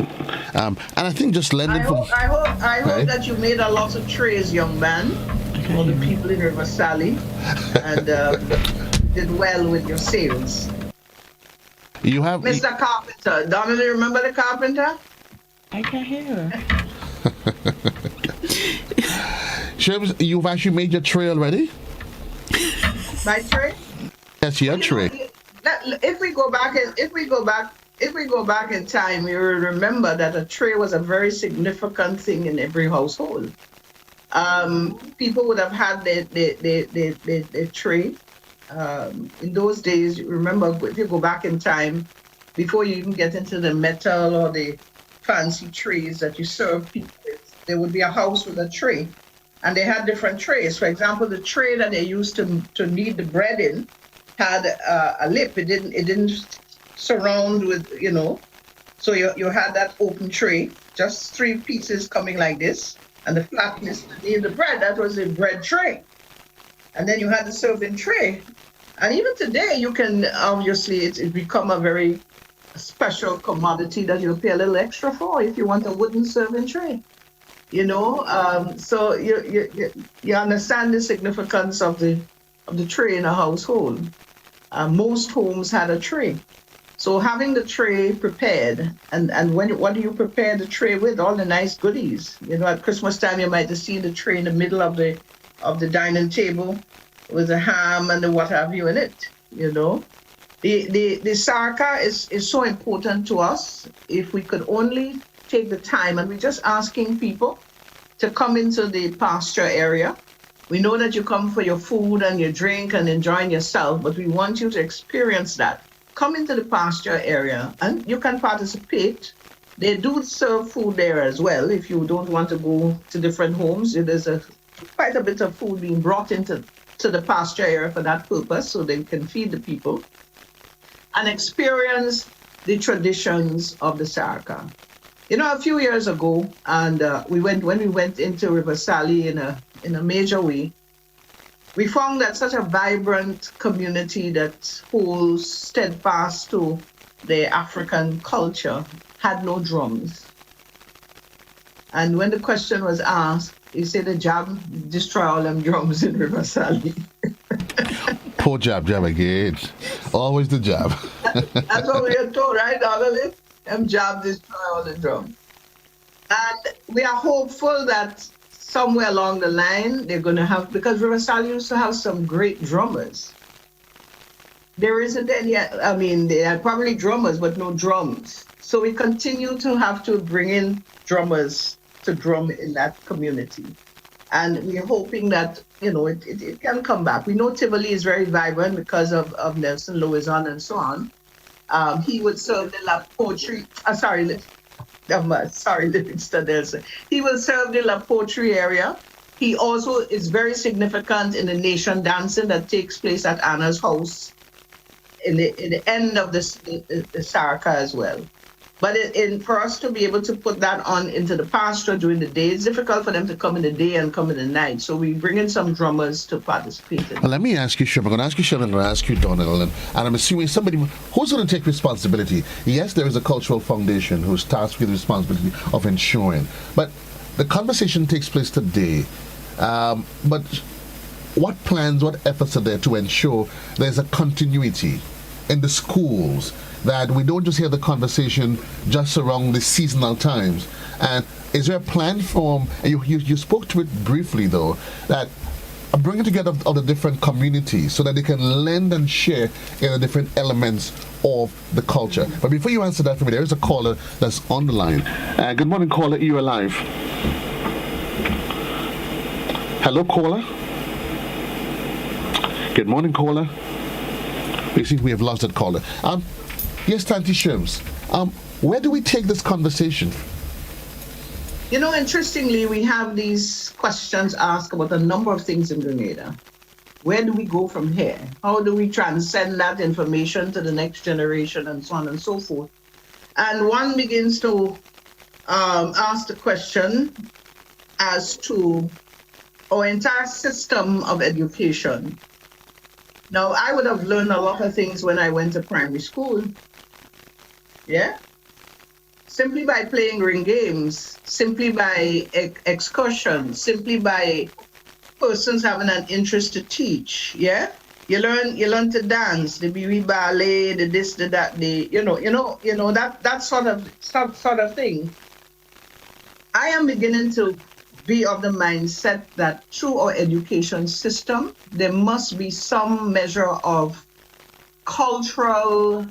A: And I think just lending
E: I hope
A: Right.
E: that you made a lot of trays, young man, for the people in River Sally, and did well with your sales.
A: You have
E: Mr. Carpenter, Donnelly, remember the carpenter?
B: I can hear.
A: Shebs, you've actually made your tray already?
E: My tray?
A: Yes, your tray.
E: If we go back in time, you will remember that a tray was a very significant thing in every household. People would have had their tray. In those days, remember, if you go back in time, before you even get into the metal or the fancy trays that you serve people with, there would be a house with a tray. And they had different trays. For example, the tray that they used to knead the bread in had a lip. It didn't surround with, so you had that open tray, just 3 pieces coming like this, and the flatness to knead the bread, that was a bread tray. And then you had the serving tray. And even today, you can, obviously, it's become a very special commodity that you'll pay a little extra for if you want a wooden serving tray. So you understand the significance of the tray in a household. Most homes had a tray. So having the tray prepared, and what do you prepare the tray with? All the nice goodies. At Christmas time, you might see the tray in the middle of the dining table with the ham and the what have you in it. The sarka is so important to us. If we could only take the time, and we're just asking people to come into the pasture area. We know that you come for your food and your drink and enjoying yourself, but we want you to experience that. Come into the pasture area and you can participate. They do serve food there as well. If you don't want to go to different homes, there's quite a bit of food being brought into the pasture area for that purpose, so they can feed the people and experience the traditions of the sarka. A few years ago, and when we went into River Sally in a major way, we found that such a vibrant community that holds steadfast to the African culture had no drums. And when the question was asked, he said the jab destroy all them drums in River Sally.
A: Poor jab again. Always the jab.
E: That's what we are told, right, Donnelly? Them jab destroy all the drums. And we are hopeful that somewhere along the line, they're going to have, because River Sally used to have some great drummers. There isn't any, they are probably drummers, but no drums. So we continue to have to bring in drummers to drum in that community. And we're hoping that, it can come back. We know Tivoli is very vibrant because of Nelson Louison and so on. He would serve the La Poetry, Livingston Nelson. He will serve the La Poetry area. He also is very significant in the nation dancing that takes place at Anna's house in the end of the Saraka as well. But for us to be able to put that on into the pasture during the day, it's difficult for them to come in the day and come in the night. So we bring in some drummers to participate in.
A: Well, let me ask you, Shep. I'm going to ask you, Shep, and I'm going to ask you, Donald. And I'm assuming somebody who's going to take responsibility. Yes, there is a cultural foundation who's tasked with the responsibility of ensuring. But the conversation takes place today. But what plans, what efforts are there to ensure there's a continuity in the schools, that we don't just hear the conversation just around the seasonal times? And is there a plan from, and you spoke to it briefly though, that bringing together of the different communities so that they can lend and share in the different elements of the culture? But before you answer that for me, there is a caller that's on the line. Good morning, caller. You're alive. Hello, caller. Good morning, caller. We think we have lost that caller. Yes, Tanti Shims. Where do we take this conversation?
E: You know, interestingly, we have these questions asked about a number of things in Grenada. Where do we go from here? How do we transcend that information to the next generation and so on and so forth? And one begins to ask the question as to our entire system of education. Now, I would have learned a lot of things when I went to primary school. Yeah? Simply by playing ring games, simply by excursions, simply by persons having an interest to teach. Yeah, you learn to dance, the biwi ballet, the this, the that, the that sort of thing. I am beginning to be of the mindset that through our education system, there must be some measure of cultural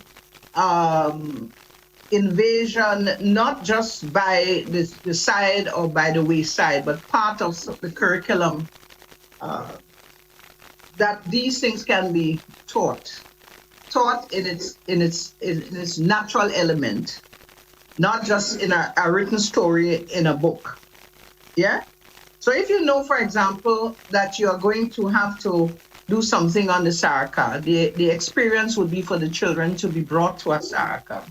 E: invasion, not just by the side or by the wayside, but part of the curriculum, that these things can be taught in its natural element, not just in a written story in a book. Yeah. So if you know, for example, that you are going to have to do something on the Saraka, the experience would be for the children to be brought to a Saraka,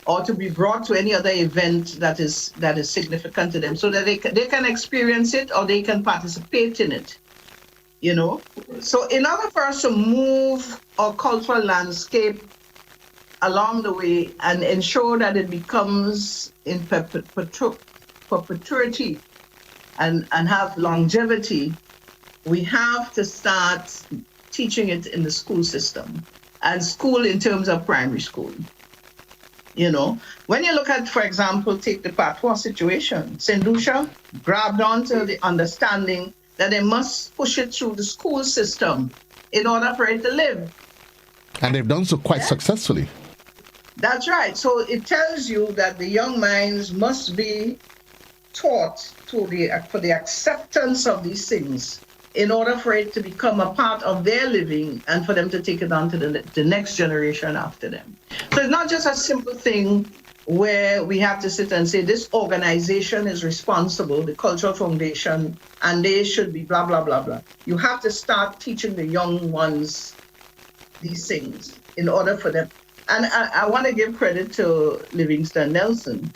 E: or to be brought to any other event that is significant to them, so that they can experience it or they can participate in it. You know, so in order for us to move our cultural landscape along the way and ensure that it becomes in perpetuity and have longevity, we have to start teaching it in the school system, and school in terms of primary school. You know, when you look at, for example, take the patois situation, St. Lucia grabbed onto the understanding that they must push it through the school system in order for it to live.
A: And they've done so quite successfully.
E: That's right. So it tells you that the young minds must be taught for the acceptance of these things in order for it to become a part of their living and for them to take it on to the next generation after them. So it's not just a simple thing where we have to sit and say this organization is responsible, the Cultural Foundation, and they should be blah, blah, blah, blah. You have to start teaching the young ones these things in order for them. And I want to give credit to Livingston Nelson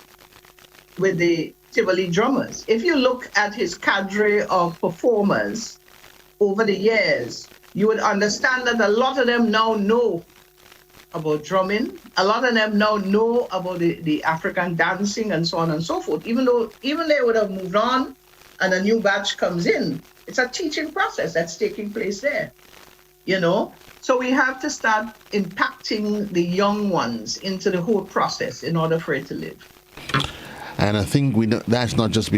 E: with the Tivoli drummers. If you look at his cadre of performers over the years, you would understand that a lot of them now know about drumming. A lot of them now know about the African dancing and so on and so forth. Even they would have moved on and a new batch comes in, it's a teaching process that's taking place there, you know? So we have to start impacting the young ones into the whole process in order for it to live.
A: And I think that's not just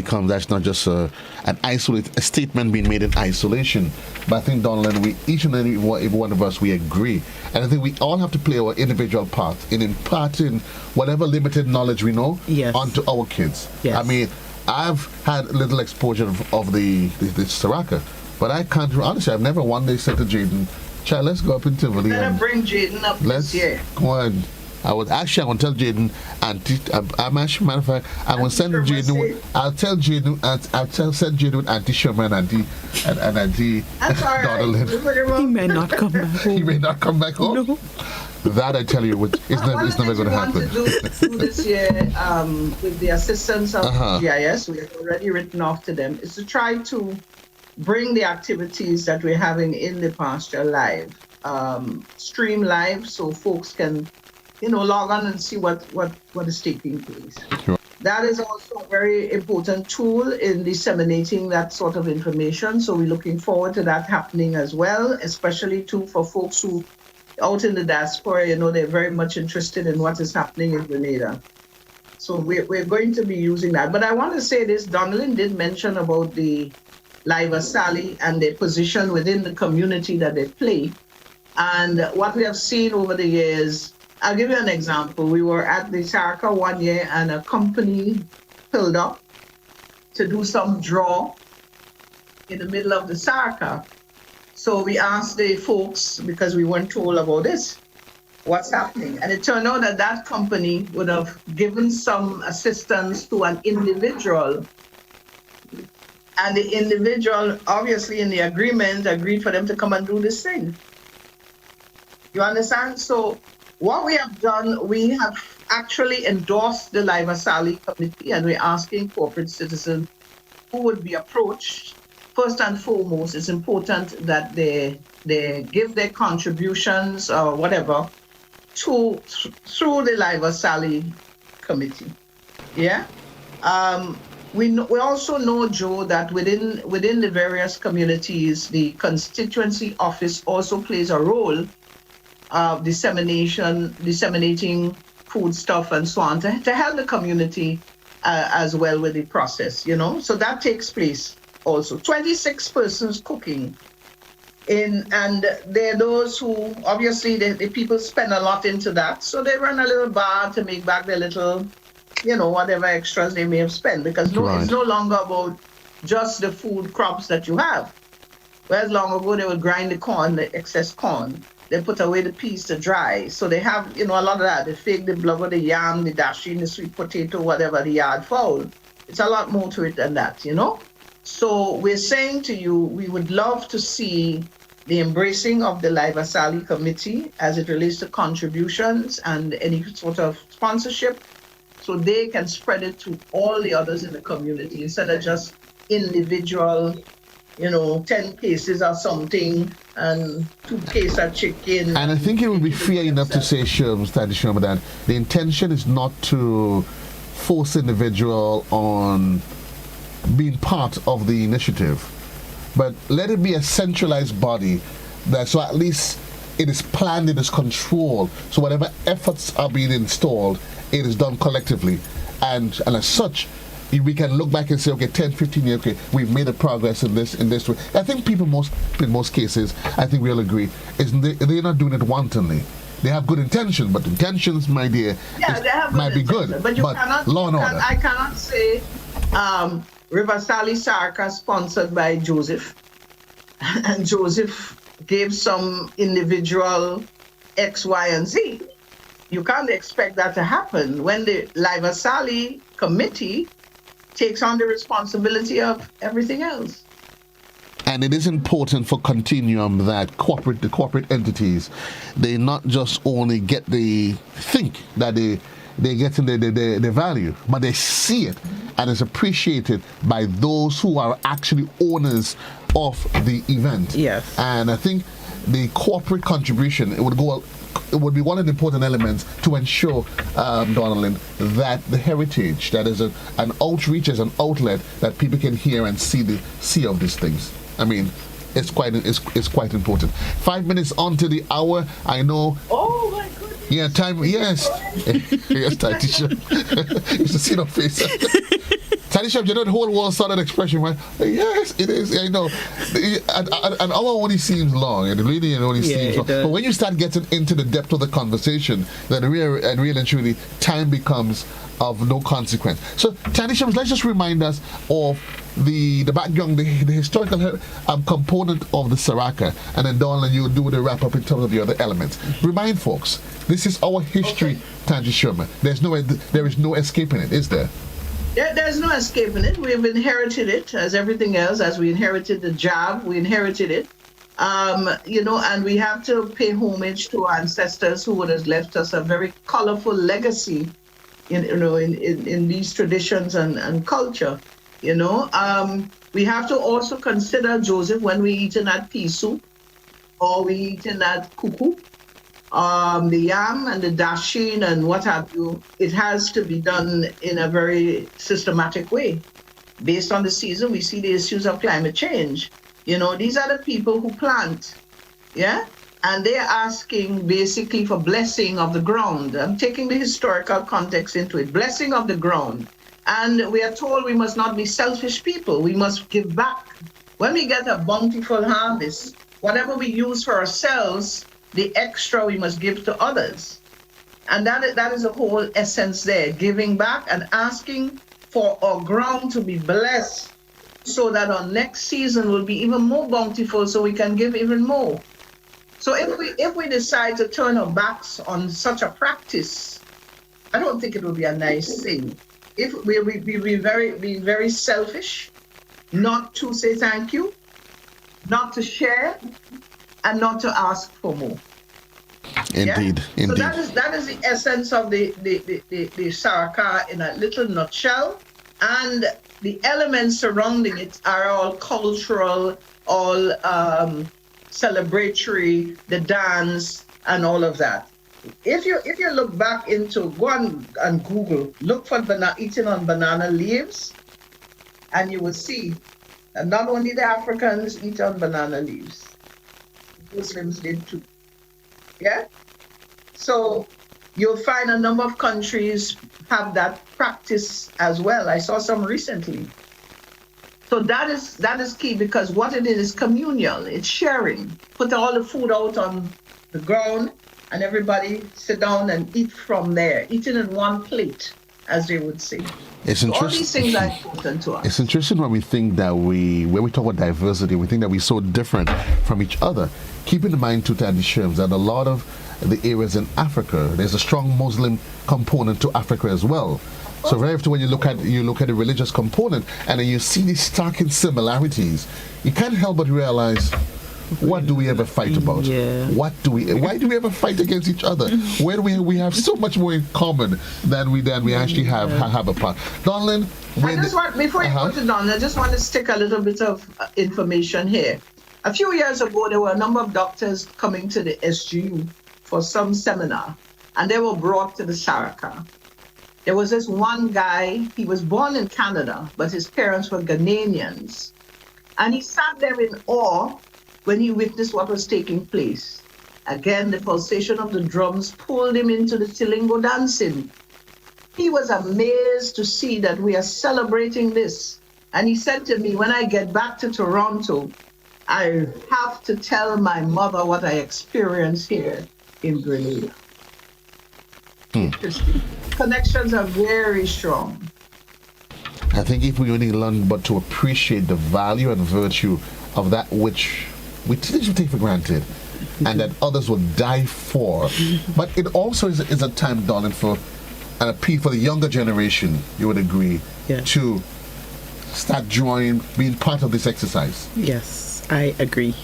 A: an isolated statement being made in isolation. But I think, Donald, each and every one of us, we agree. And I think we all have to play our individual part in imparting whatever limited knowledge we know onto our kids.
B: Yes.
A: I mean, I've had little exposure of the Saraka, but I can't, honestly, I've never one day said to Jaden, child, let's go up in Tivoli.
E: Better bring Jaden up this year.
A: Go on. I would tell Jaden, I'm actually, matter of fact, I'm going to send Jaden, I'll send Jaden with Auntie Sherman and Auntie Donald.
B: He may not come back home.
A: He may not come back home? No. That I tell you, it's never going to happen.
E: What we want to do this year with the assistance of GIS, we have already written off to them, is to try to bring the activities that we're having in the pasture live, stream live, so folks can log on and see what is taking place. Sure. That is also a very important tool in disseminating that sort of information. So we're looking forward to that happening as well, especially too for folks who out in the diaspora, they're very much interested in what is happening in Grenada. So we're going to be using that. But I want to say this, Donalyn did mention about the Live Sally and their position within the community that they play. And what we have seen over the years, I'll give you an example. We were at the Saraka one year and a company pulled up to do some draw in the middle of the Saraka. So we asked the folks, because we weren't told about this, what's happening. And it turned out that that company would have given some assistance to an individual. And the individual, obviously in the agreement, agreed for them to come and do this thing. You understand? So what we have done, we have actually endorsed the Live Sally committee, and we're asking corporate citizens who would be approached. First and foremost, it's important that they give their contributions or whatever through the Live Sally committee. Yeah. We also know, Joe, that within the various communities, the constituency office also plays a role of disseminating food stuff and so on to help the community as well with the process, So that takes place also. 26 persons cooking. And there are those who, obviously, the people spend a lot into that. So they run a little bar to make back their little, whatever extras they may have spent. Because it's no longer about just the food crops that you have. Whereas long ago, they would grind the corn, the excess corn. They put away the peas to dry. So they have, a lot of that. The fig, the blubber, the yam, the dasheen, the sweet potato, whatever, the yard fowl. It's a lot more to it than that, So we're saying to you, we would love to see the embracing of the Live Sally committee as it relates to contributions and any sort of sponsorship, so they can spread it to all the others in the community instead of just individual, 10 cases or something and 2 cases of chicken.
A: And I think it would be fair enough to say, Study Sherman, that the intention is not to force individual on being part of the initiative, but let it be a centralized body that so at least it is planned, it is controlled, so whatever efforts are being installed, it is done collectively, and as such we can look back and say, okay, 10, 15 years, okay, we've made a progress in this way. I think people in most cases, I think we'll agree, is they're not doing it wantonly. They have good intentions, but intentions, my dear, might be good, but law and order.
E: I cannot say River Sally Sarka sponsored by Joseph, and Joseph gave some individual X, Y, and Z. You can't expect that to happen when the Live Sally committee takes on the responsibility of everything else.
A: And it is important for Continuum that the corporate entities, they not just only think that they're getting the value, but they see it and it's appreciated by those who are actually owners of the event.
B: Yes.
A: And I think the corporate contribution, it would be one of the important elements to ensure, Donalyn, that the heritage, that is an outreach, as an outlet that people can hear and see of these things. I mean, it's quite important. 5 minutes on to the hour. I know.
E: Oh my goodness.
A: Yeah, time. Yes. Yes, Tatisha. You should see her face. Tanisha, the whole world started expression, right? Yes, it is. I know. An hour only seems long. It really only seems long. But when you start getting into the depth of the conversation, then really and truly, time becomes of no consequence. So, Tanisha, let's just remind us of the background, the historical component of the Saraka, and then Donald, you do the wrap up in terms of the other elements. Remind folks, this is our history, Tanji Sherman. There is no escaping it, is there?
E: There's no escaping it. We've inherited it as everything else. As we inherited the job, we inherited it. And we have to pay homage to our ancestors who would have left us a very colorful legacy, in these traditions and culture. We have to also consider, Joseph, when we eat in that pea soup or we eat in that kuku, the yam and the dasheen and what have you, it has to be done in a very systematic way. Based on the season, we see the issues of climate change. These are the people who plant, yeah? and they're asking basically for blessing of the ground. I'm taking the historical context into it, blessing of the ground. And we are told we must not be selfish people. We must give back. When we get a bountiful harvest, whatever we use for ourselves, the extra we must give to others. And that is the whole essence there, giving back and asking for our ground to be blessed so that our next season will be even more bountiful so we can give even more. So if we decide to turn our backs on such a practice, I don't think it would be a nice thing. If we be very selfish, not to say thank you, not to share, and not to ask for more.
A: Indeed,
E: yeah?
A: indeed.
E: So that is the essence of the Saraka in a little nutshell, and the elements surrounding it are all cultural, all celebratory, the dance, and all of that. If you look back into, go on and Google, look for eating on banana leaves, and you will see that not only the Africans eat on banana leaves, Muslims did too. Yeah? So you'll find a number of countries have that practice as well. I saw some recently. So that is key, because what it is communal, it's sharing. Put all the food out on the ground and everybody sit down and eat from there, eating in one plate, as they would say.
A: It's
E: so
A: interesting.
E: all these things are important to us.
A: It's interesting when we think that when we talk about diversity, we think that we're so different from each other. Keep in mind, too, Tadi Sherms, that a lot of the areas in Africa, there's a strong Muslim component to Africa as well. So very often when you look at the religious component and then you see these stark similarities, you can't help but realize, what do we ever fight about?
B: Yeah.
A: Why do we ever fight against each other? Where do we have so much more in common than we actually have apart? Donlin,
E: before you go to Donlin, I just want to stick a little bit of information here. A few years ago, there were a number of doctors coming to the SGU for some seminar, and they were brought to the Saraka. There was this one guy, he was born in Canada, but his parents were Ghanaians. And he sat there in awe when he witnessed what was taking place. Again, the pulsation of the drums pulled him into the Tilingo dancing. He was amazed to see that we are celebrating this. And he said to me, when I get back to Toronto, I have to tell my mother what I experienced here in Grenada. Interesting. Connections are very strong.
A: I think if we only learn but to appreciate the value and virtue of that which we take for granted and that others will die for. But it also is a time, darling, for an appeal for the younger generation, you would agree, to start being part of this exercise.
B: Yes, I agree.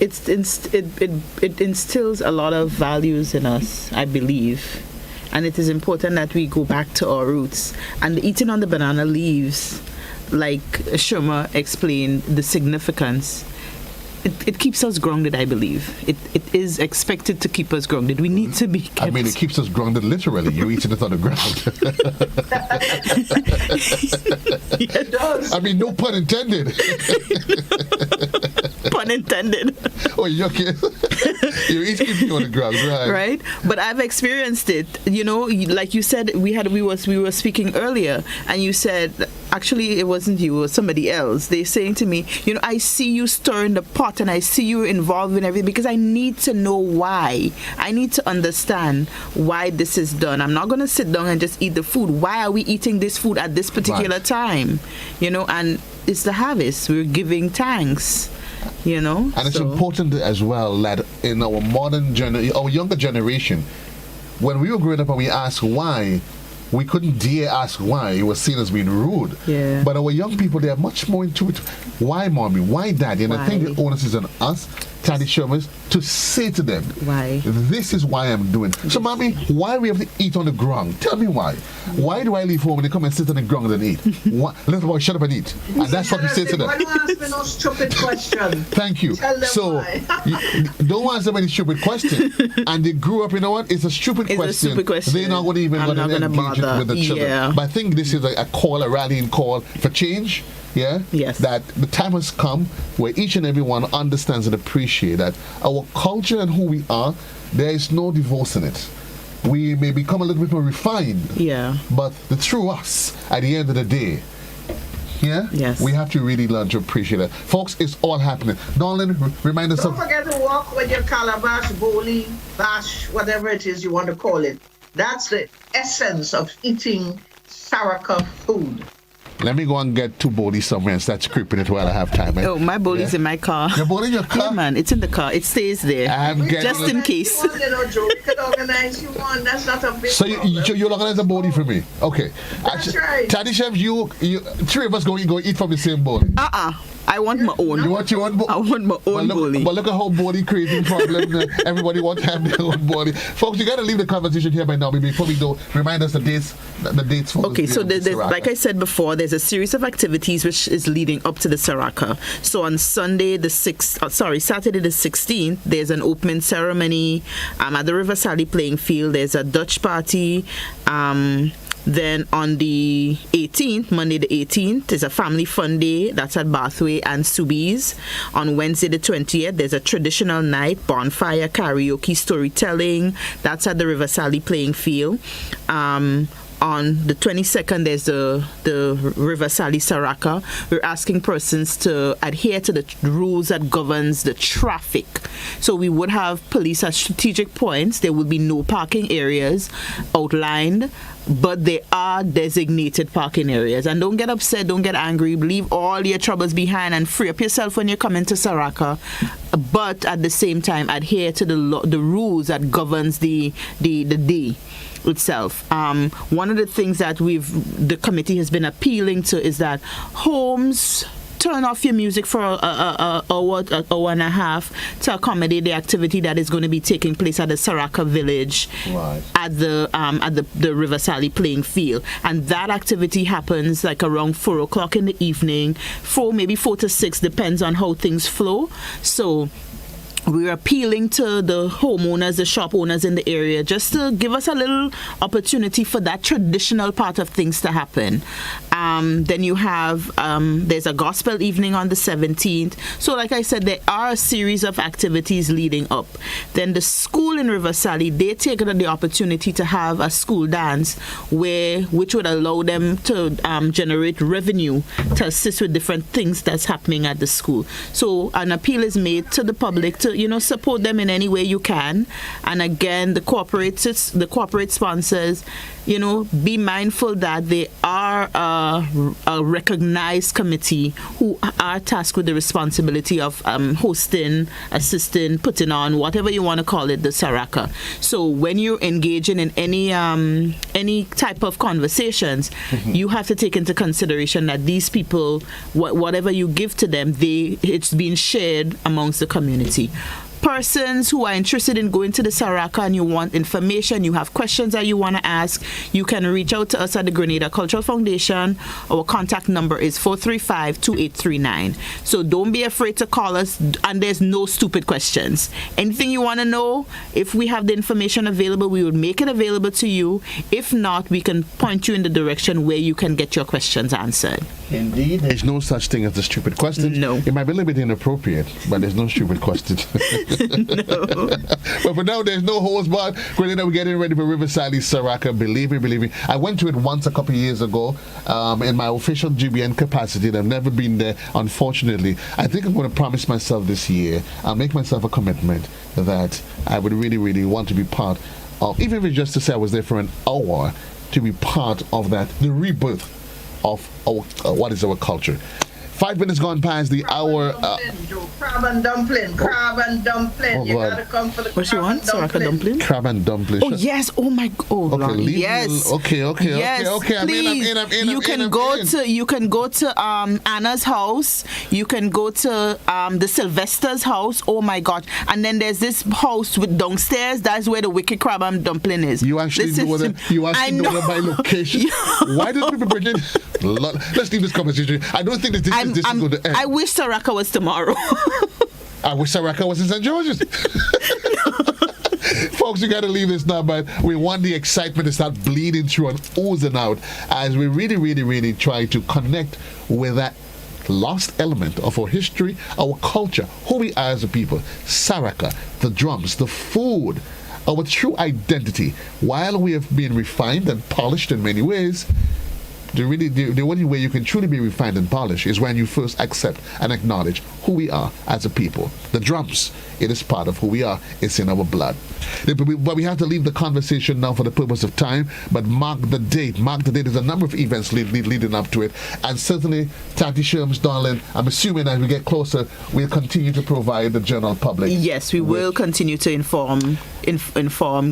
B: It instills a lot of values in us, I believe. And it is important that we go back to our roots. And eating on the banana leaves, like Shoma explained, the significance, it keeps us grounded, I believe. It is expected to keep us grounded. We need to be kept.
A: I mean, it keeps us grounded literally. You're eating it on the ground.
B: Yeah, it does.
A: I mean, no pun intended.
B: Pun intended.
A: Oh, you're kidding. You're eating on the ground, right?
B: Right? But I've experienced it. You know, like you said, we were speaking earlier, and you said, actually, it wasn't you, it was somebody else. They're saying to me, you know, I see you stirring the pot and I see you involved in everything because I need to know why. I need to understand why this is done. I'm not going to sit down and just eat the food. Why are we eating this food at this particular time? You know, and it's the harvest. We're giving thanks. You know,
A: and it's important as well that in our our younger generation, when we were growing up and we asked why, we couldn't dare ask why. It was seen as being rude.
B: Yeah.
A: But our young people, they are much more into it. Why, mommy? Why, daddy? And I think the onus is on us, Tadi Shermers, to say to them,
B: why?
A: This is why I'm doing. So, mommy, why do we have to eat on the ground? Tell me why. Why do I leave home and they come and sit on the ground and eat? Little boy, shut up and eat. And that's what we say to them.
E: Why don't ask me no stupid question?
A: Thank you.
E: Tell them
A: so, don't ask them any stupid question. And they grew up, you know what? It's a stupid question. They're not going to even engage with the children.
B: Yeah.
A: But I think this is a rallying call for change. Yeah?
B: Yes.
A: That the time has come where each and every one understands and appreciates that our culture and who we are, there is no divorce in it. We may become a little bit more refined.
B: Yeah.
A: But the true us, at the end of the day, yeah?
B: Yes.
A: We have to really learn to appreciate it. Folks, it's all happening. Nolan, remind us
E: Don't forget to walk with your calabash, bowling, bash, whatever it is you want to call it. That's the essence of eating Saraka food.
A: Let me go and get 2 bowlies somewhere and start scraping it while I have time.
B: Oh, my bowlie's in my car.
A: Your bowlie in your car?
B: Yeah, man, it's in the car. It stays there. Just in case.
E: You Joe, we could organize you one. That's not a big
A: So
E: problem.
A: you'll organize a bowlie for me? Okay.
E: That's right.
A: Taddy Chef, you 3 of us go eat from the same bowlie.
B: I want my own.
A: You want your own bowlie?
B: I want my own bowlie.
A: But look at how bowlie creating problem. Everybody wants to have their own bowlie. Folks, you got to leave the conversation here by now. Before we do, remind us the dates for
B: Okay,
A: this
B: so
A: day of the Saraka.
B: like I said before, there's a series of activities which is leading up to the Saraka. So on Saturday the 16th, there's an opening ceremony at the River Sally playing field. There's a Dutch party. Then on the 18th, Monday the 18th, is a family fun day. That's at Bathway and Subies. On Wednesday the 20th, there's a traditional night, bonfire, karaoke, storytelling. That's at the River Sally playing field. On the 22nd, there's the River Sally Saraka. We're asking persons to adhere to the rules that governs the traffic. So we would have police at strategic points. There will be no parking areas outlined, but they are designated parking areas. And don't get upset, don't get angry. Leave all your troubles behind and free up yourself when you're coming to Saraka. But at the same time, adhere to the rules that governs the day itself. One of the things that the committee has been appealing to is that homes turn off your music for an hour and a half to accommodate the activity that is going to be taking place at the Saraka village,
A: right,
B: at the River Sally playing field. And that activity happens like around 4 o'clock in the evening, maybe 4 to 6, depends on how things flow. So we're appealing to the homeowners, the shop owners in the area, just to give us a little opportunity for that traditional part of things to happen. Then you have, there's a gospel evening on the 17th. So like I said, there are a series of activities leading up. Then the school in River Sally, they take the opportunity to have a school dance which would allow them to generate revenue to assist with different things that's happening at the school. So an appeal is made to the public to support them in any way you can. And again, the corporate sponsors, be mindful that they are a recognized committee who are tasked with the responsibility of hosting, assisting, putting on, whatever you want to call it, the Saraka. So when you're engaging in any type of conversations, you have to take into consideration that these people, whatever you give to them, it's being shared amongst the community. Persons who are interested in going to the Saraka and you want information, you have questions that you want to ask, you can reach out to us at the Grenada Cultural Foundation. Our contact number is 435-2839. So don't be afraid to call us, and there's no stupid questions. Anything you want to know, if we have the information available, we would make it available to you. If not, we can point you in the direction where you can get your questions answered.
A: Indeed. There's no such thing as a stupid question.
B: No.
A: It might be a little bit inappropriate, but there's no stupid questions.
B: No.
A: But for now, there's no holds barred. We're getting ready for River Sally Saraka. Believe me. I went to it once a couple of years ago in my official GBN capacity. I've never been there, unfortunately. I think I'm going to promise myself this year, I'll make myself a commitment that I would really, really want to be part of, even if it's just to say I was there for an hour, to be part of that, the rebirth of our, what is our culture. 5 minutes gone past the hour.
E: Crab and dumpling.
A: Oh,
E: You
A: God.
E: gotta come for the
B: What you want? Saraka dumpling?
A: Crab and dumpling.
B: Oh yes! Oh my! Oh
A: Okay,
B: Lord.
A: leave
B: Yes.
A: me- okay.
B: Yes.
A: I'm
B: Please.
A: in.
B: You can go to Anna's house. You can go to the Sylvester's house. Oh my God! And then there's this house with downstairs. That's where the wicked crab and dumpling is.
A: You actually know that by location. Why did people bring it? Let's leave this conversation. I don't think this is going to end.
B: I wish Saraka was tomorrow.
A: I wish Saraka was in St. George's. Folks, you got to leave this now, but we want the excitement to start bleeding through and oozing out as we really, really, really try to connect with that lost element of our history, our culture, who we are as a people. Saraka, the drums, the food, our true identity. While we have been refined and polished in many ways, the only way you can truly be refined and polished is when you first accept and acknowledge who we are as a people. The drums, it is part of who we are. It's in our blood. But we have to leave the conversation now for the purpose of time, but mark the date. Mark the date. There's a number of events leading up to it. And certainly, Tati Sherms, darling, I'm assuming as we get closer, we'll continue to provide the general public.
B: Yes, we will continue to inform,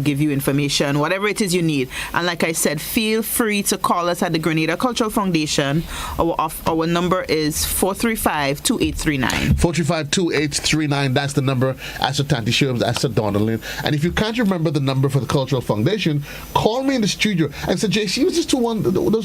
B: give you information, whatever it is you need. And like I said, feel free to call us at the Grenada Cultural Foundation. Our number is 435-2839.
A: 435-2839. That's the number. As to Tati Sherms, as to Donaldin. And if you can't remember the number for the Cultural Foundation, call me in the studio and say, JC, was this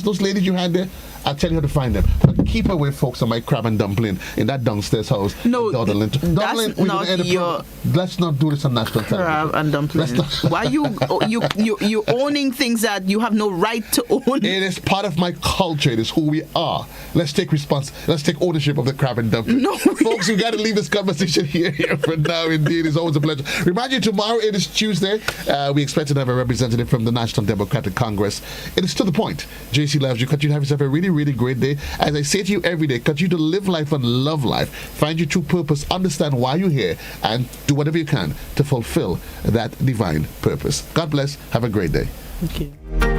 A: those ladies you had there? I'll tell you how to find them. But keep away, folks, on my crab and dumpling in that downstairs house.
B: No,
A: that's
B: not your...
A: Let's not do this on national television.
B: Crab and dumpling. Why you owning things that you have no right to own?
A: It is part of my culture. It is who we are. Let's take ownership of the crab and dumpling.
B: No,
A: folks, we got to leave this conversation here for now. Indeed, it's always a pleasure. Remind you, tomorrow it is Tuesday. We expect to have a representative from the National Democratic Congress. It is to the point. JC loves you. Continue to have yourself a really, really great day. As I say to you every day, continue to live life and love life. Find your true purpose. Understand why you're here, and do whatever you can to fulfill that divine purpose. God bless. Have a great day.
B: Thank you.